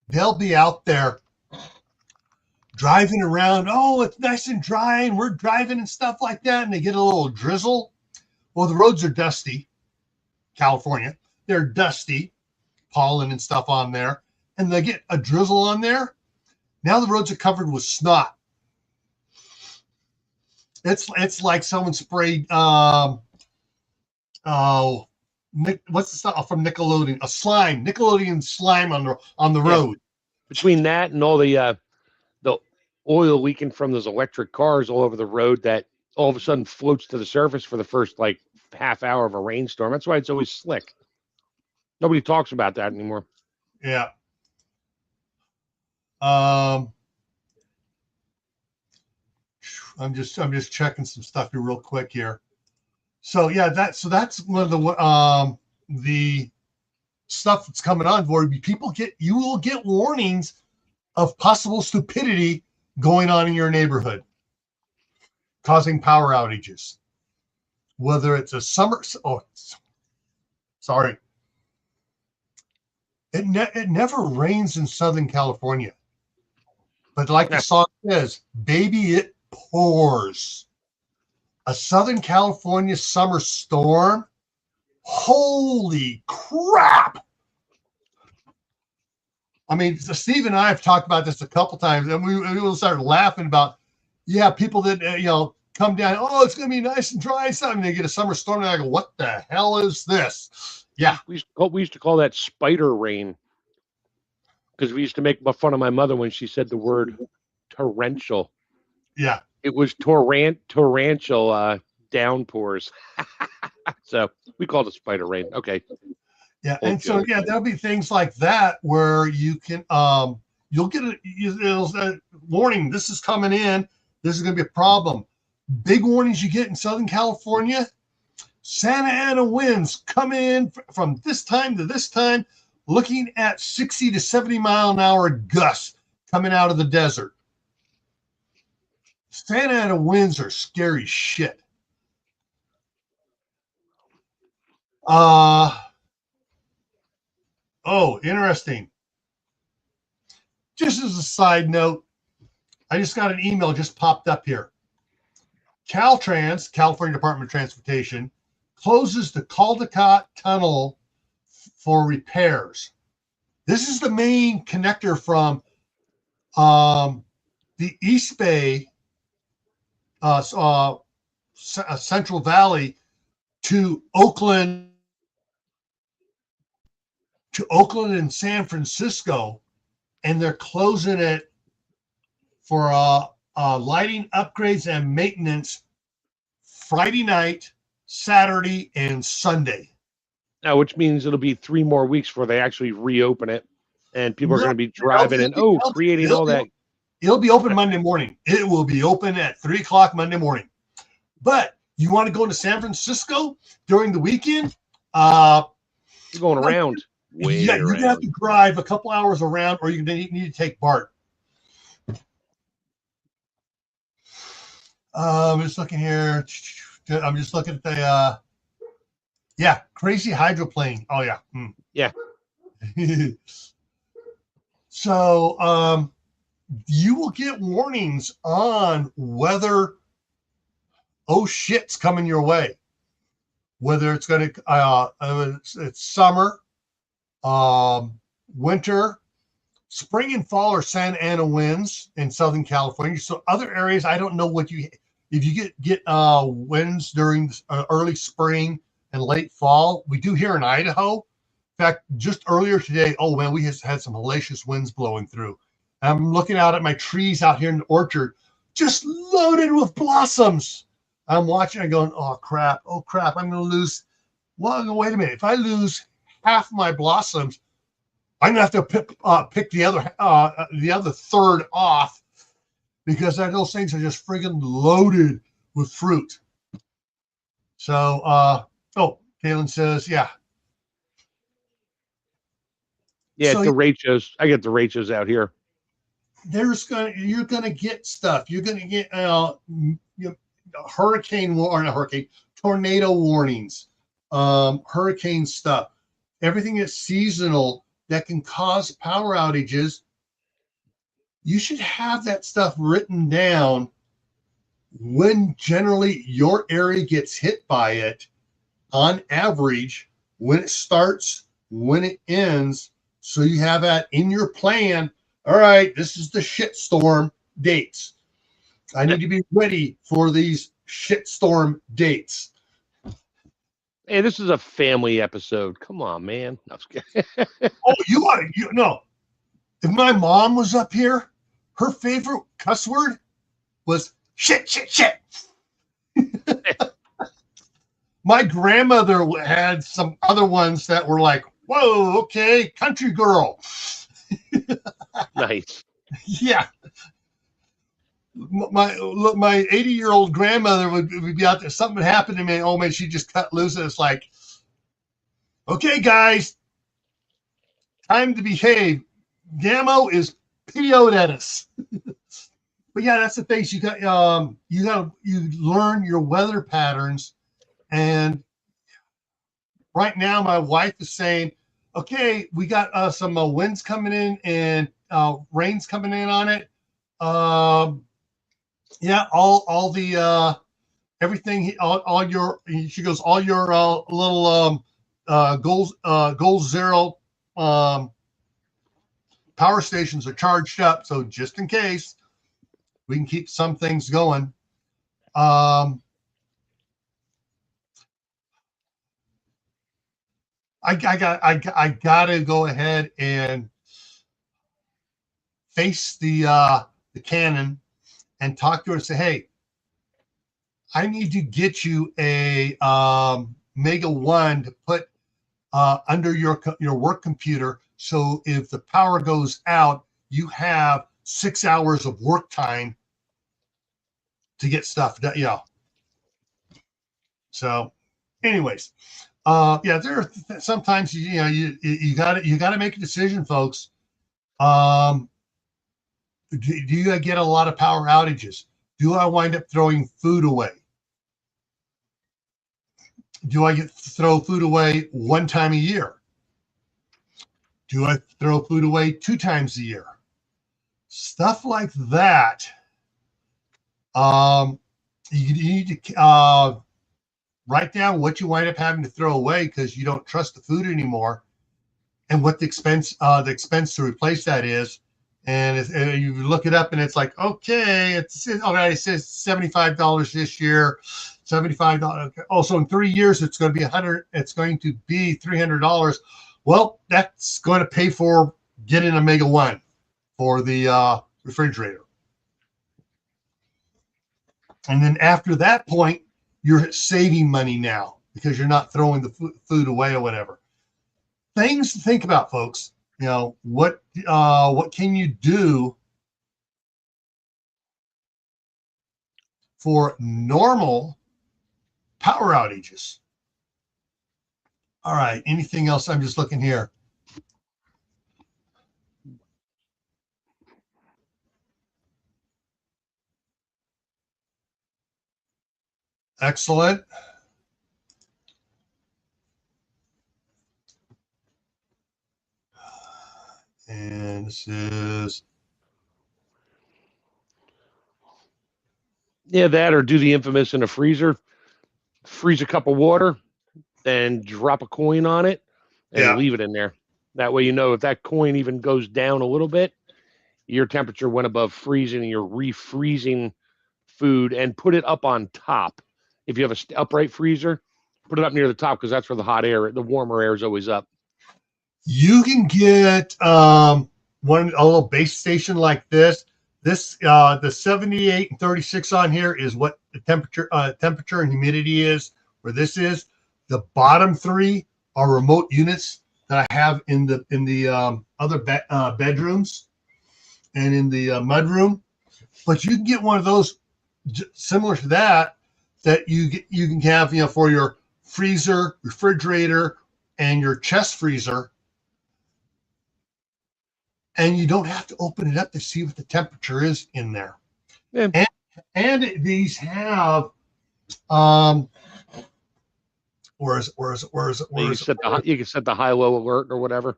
They'll be out there driving around. Oh, it's nice and dry, and we're driving and stuff like that. And they get a little drizzle. Well, the roads are dusty. California, they're dusty, pollen and stuff on there. And they get a drizzle on there. Now the roads are covered with snot. It's like someone sprayed what's the stuff from Nickelodeon? Nickelodeon slime on the road. Between that and all the oil leaking from those electric cars all over the road, that all of a sudden floats to the surface for the first like half hour of a rainstorm. That's why it's always slick. Nobody talks about that anymore. Yeah. I'm just checking some stuff here real quick here. So yeah, that's one of the stuff that's coming on board. You will get warnings of possible stupidity going on in your neighborhood, causing power outages. Whether it's a summer, sorry, it never rains in Southern California, but like the song says, baby, it pours. A Southern California summer storm. Holy crap. I mean, Steve and I have talked about this a couple times, and we will start laughing about, people that, come down, oh, it's going to be nice and dry and stuff, and they get a summer storm, and I go, what the hell is this? Yeah. We used to call that spider rain, because we used to make fun of my mother when she said the word torrential. Yeah. It was torrential downpours. So we called it spider rain. Okay. Yeah. And so, there'll be things like that where you can, you'll get a warning. This is coming in. This is going to be a problem. Big warnings you get in Southern California. Santa Ana winds come in from this time to this time, looking at 60 to 70 mile an hour gusts coming out of the desert. Santa Ana winds are scary shit. Interesting. Just as a side note, I just got an email just popped up here. Caltrans, California Department of Transportation, closes the Caldecott Tunnel for repairs. This is the main connector from the East Bay, Central Valley to Oakland and San Francisco, and they're closing it for lighting upgrades and maintenance Friday night, Saturday, and Sunday. Now, which means it'll be 3 more weeks before they actually reopen it, and people are going to be driving and creating all that. It'll be open Monday morning. It will be open at 3:00 Monday morning. But you want to go to San Francisco during the weekend? You're going around. You're going to have to drive a couple hours around, or you need to take BART. I'm just looking here. I'm just looking at the crazy hydroplane. Oh yeah. Yeah. So you will get warnings on whether shit's coming your way. Whether it's going to it's summer, winter, spring and fall are Santa Ana winds in Southern California. So other areas, I don't know if you get winds during early spring and late fall. We do here in Idaho. In fact, just earlier today, we had some hellacious winds blowing through. I'm looking out at my trees out here in the orchard, just loaded with blossoms. I'm watching and going, oh crap, I'm going to lose. Well, wait a minute. If I lose half my blossoms, I'm going to have to pick the other third off, because those things are just friggin' loaded with fruit. So, Kaylin says, yeah. Yeah, so, derechos. I get derechos out here. You're gonna get stuff. You're gonna get tornado warnings, hurricane stuff, everything that's seasonal that can cause power outages. You should have that stuff written down when generally your area gets hit by it, on average, when it starts, when it ends, so you have that in your plan. All right, this is the shitstorm dates. I need to be ready for these shitstorm dates. Hey, this is a family episode. Come on, man. No. If my mom was up here, her favorite cuss word was shit. My grandmother had some other ones that were like Whoa, okay, country girl. Nice. Yeah. My 80-year-old grandmother would be out there. Something would happen to me. Oh man, she just cut loose, and it's like, okay, guys, time to behave. Gammo is PO'd at us. But yeah, that's the thing. You learn your weather patterns, and right now my wife is saying, okay, we got some winds coming in and rains coming in on it. Yeah, all the everything, all your, she goes, all your little goal zero power stations are charged up, so just in case we can keep some things going. I gotta go ahead and face the cannon and talk to her and say, hey, I need to get you a Mega 1 to put under your work computer, so if the power goes out, you have 6 hours of work time to get stuff done. Yeah. So, anyways, yeah, there are sometimes you got to make a decision, folks. Do you get a lot of power outages? Do I wind up throwing food away? Do I throw food away one time a year? Do I throw food away 2 times a year? Stuff like that. You need to write down what you wind up having to throw away because you don't trust the food anymore, and what the expense to replace that is. And you look it up, and it's like, okay, it's all right. It says $75 this year, $75. Also, in 3 years, it's going to be $100. It's going to be $300. Well, that's going to pay for getting a Mega 1 for the refrigerator. And then after that point, you're saving money now because you're not throwing the food away or whatever. Things to think about, folks. What can you do for normal power outages? All right. Anything else? I'm just looking here. Excellent. And this is, yeah, that, or do the infamous in a freezer, freeze a cup of water, then drop a coin on it and leave it in there. That way, if that coin even goes down a little bit, your temperature went above freezing, and you're refreezing food, and put it up on top. If you have a upright freezer, put it up near the top, because that's where the warmer air is always up. You can get a little base station like this. The 78 and 36 on here is what the temperature and humidity is. Where this is, the bottom 3 are remote units that I have in the other bedrooms and in the mudroom. But you can get one of those similar to that you can have for your freezer, refrigerator, and your chest freezer. And you don't have to open it up to see what the temperature is in there. Yeah. And these have where is it? You can set the high-low alert or whatever.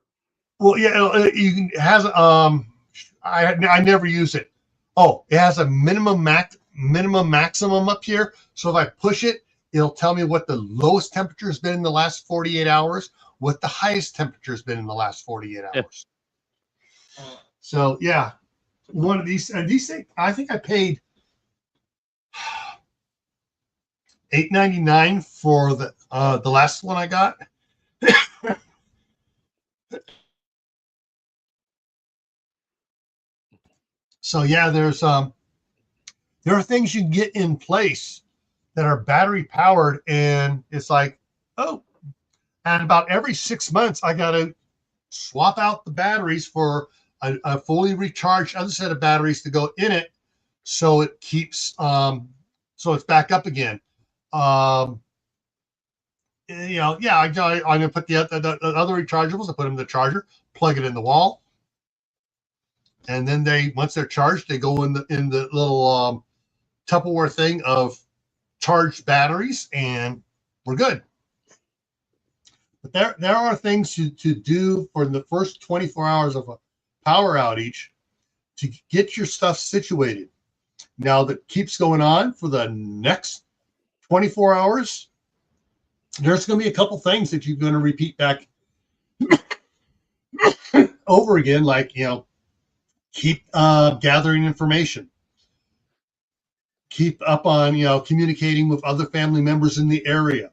Well, yeah, you can has I never use it. Oh, it has a minimum maximum up here. So if I push it, it'll tell me what the lowest temperature has been in the last 48 hours, what the highest temperature has been in the last 48 hours. Yeah. So yeah, one of these things, I think I paid $8.99 for the last one I got. So yeah, there are things you can get in place that are battery powered, and it's like, oh, And about every 6 months, I got to swap out the batteries for a fully recharged other set of batteries to go in it, so it keeps so it's back up again. I'm gonna put the other rechargeables. I put them in the charger, plug it in the wall, and then once they're charged, they go in the little Tupperware thing of charged batteries, and we're good. But there are things to do for the first 24 hours of a power outage to get your stuff situated. Now that keeps going on for the next 24 hours. There's going to be a couple things that you're going to repeat back over again, like, keep gathering information. Keep up on, communicating with other family members in the area,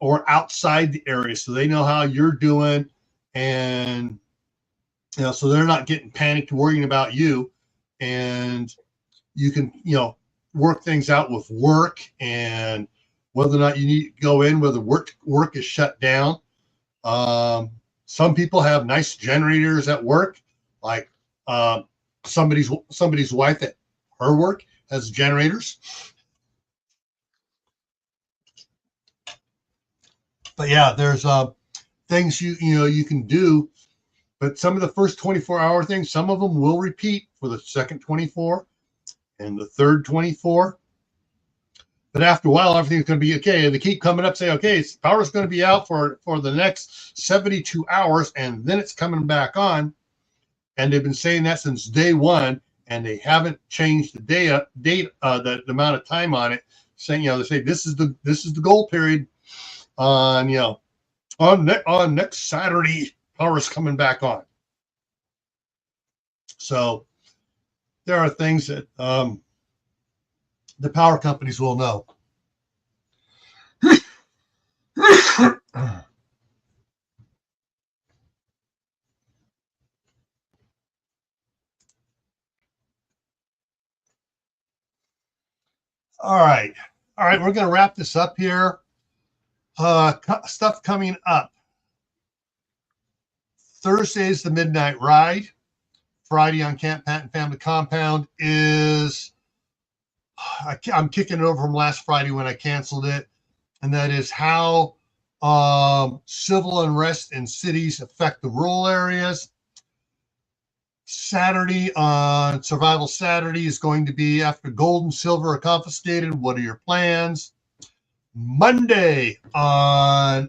or outside the area, so they know how you're doing, and so they're not getting panicked worrying about you, and you can work things out with work, and whether or not you need to go in, whether work is shut down. Some people have nice generators at work, like somebody's wife at her work has generators. But yeah, there's things you can do, but some of the first 24-hour things, some of them will repeat for the second 24 and the third 24. But after a while, everything's going to be okay. And they keep coming up, say, okay, power's going to be out for the next 72 hours, and then it's coming back on. And they've been saying that since day one, and they haven't changed the amount of time on it. Saying, they say this is the goal period. On next Saturday, power is coming back on. So there are things that the power companies will know. All right, we're going to wrap this up here. Stuff coming up. Thursday is the midnight ride. Friday on Camp Patton Family Compound is, I'm kicking it over from last Friday when I canceled it, and that is how civil unrest in cities affect the rural areas. Saturday on Survival Saturday is going to be after gold and silver are confiscated. What are your plans? Monday on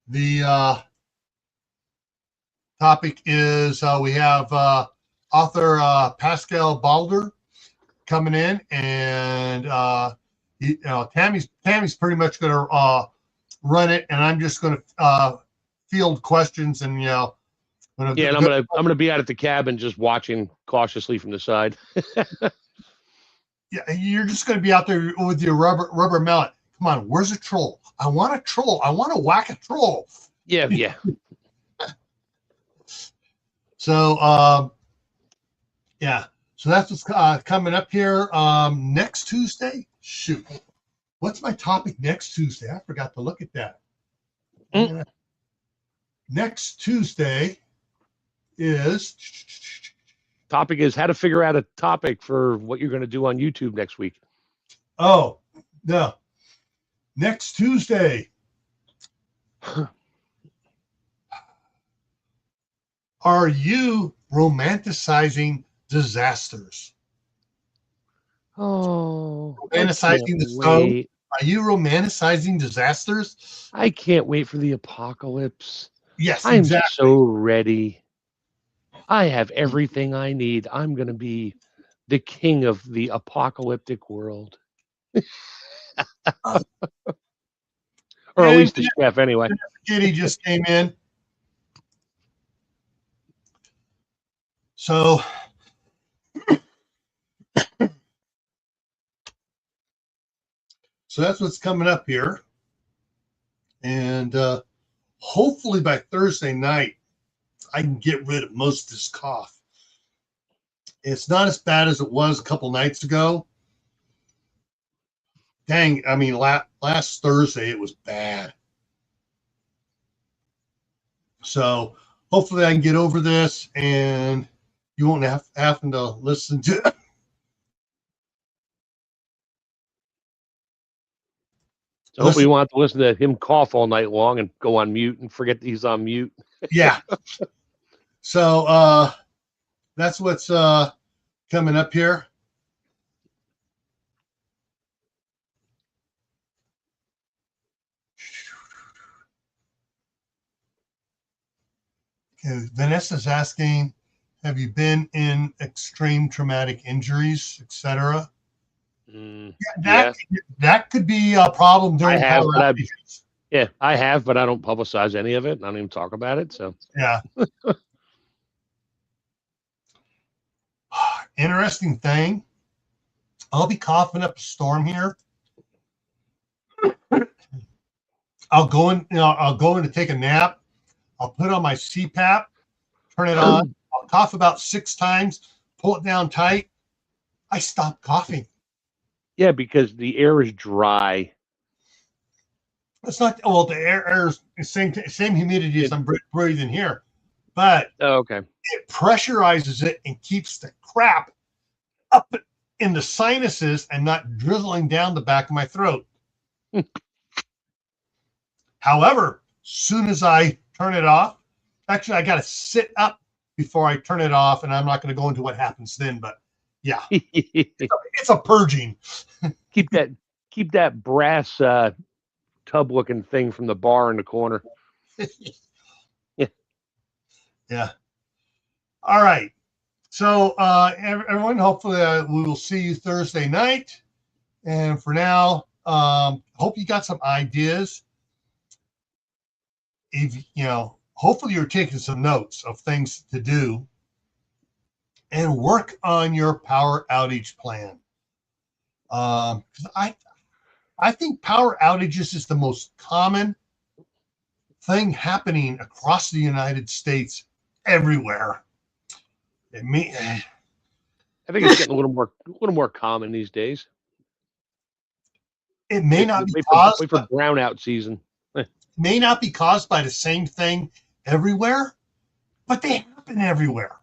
the topic is we have author Pascal Balder coming in, and Tammy's pretty much going to run it, and I'm just going to field questions, and and I'm gonna be out at the cabin just watching cautiously from the side. Yeah, you're just going to be out there with your rubber mallet. Come on, where's a troll? I want a troll. I want to whack a troll. Yeah. So, so that's what's coming up here next Tuesday. Shoot, what's my topic next Tuesday? I forgot to look at that. Next Tuesday is topic is how to figure out a topic for what you're going to do on YouTube next week. Oh, no. Next Tuesday. Are you romanticizing disasters? Oh, romanticizing the stone? Are you romanticizing disasters? I can't wait for the apocalypse. Yes, I'm exactly. so ready. I have everything I need. I'm going to be the king of the apocalyptic world. Or at least the chef, anyway. Kitty just came in. So that's what's coming up here. And hopefully by Thursday night, I can get rid of most of this cough. It's not as bad as it was a couple nights ago, dang, I mean, last Thursday it was bad. So hopefully I can get over this and you won't having to listen to. So hopefully you want to listen to him cough all night long and go on mute and forget that he's on mute. Yeah. So that's what's coming up here. Okay, Vanessa's asking, have you been in extreme traumatic injuries, etc.? That could be a problem during power outages. Yeah, I have, but I don't publicize any of it. I don't even talk about it. So yeah. Interesting thing. I'll be coughing up a storm here. I'll go in to take a nap. I'll put on my CPAP, turn it on. I'll cough about 6 times, pull it down tight. I stop coughing. Yeah, because the air is dry. It's not, well, the air is the same humidity as I'm breathing here, but okay, it pressurizes it and keeps the crap up in the sinuses and not drizzling down the back of my throat. However, soon as I turn it off, actually I got to sit up before I turn it off, and I'm not going to go into what happens then, but yeah, it's a purging. keep that brass tub looking thing from the bar in the corner. Yeah. All right. So everyone, hopefully we will see you Thursday night. And for now, hope you got some ideas. If hopefully you're taking some notes of things to do and work on your power outage plan. I think power outages is the most common thing happening across the United States everywhere. I think it's getting a little more common these days. It may not be caused for brownout season. May not be caused by the same thing everywhere, but they happen everywhere.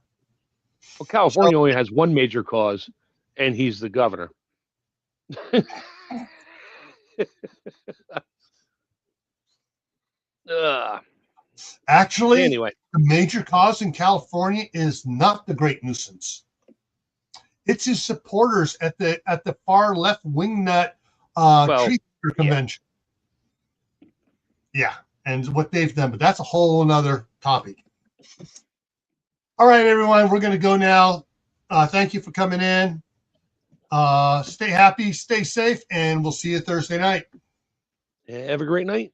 Well, California only has one major cause, and he's the governor. Actually, anyway, the major cause in California is not the Great Nuisance. It's his supporters at the far left wingnut tree convention. Yeah, and what they've done, but that's a whole another topic. All right, everyone, we're going to go now. Thank you for coming in. Stay happy, stay safe, and we'll see you Thursday night. Have a great night.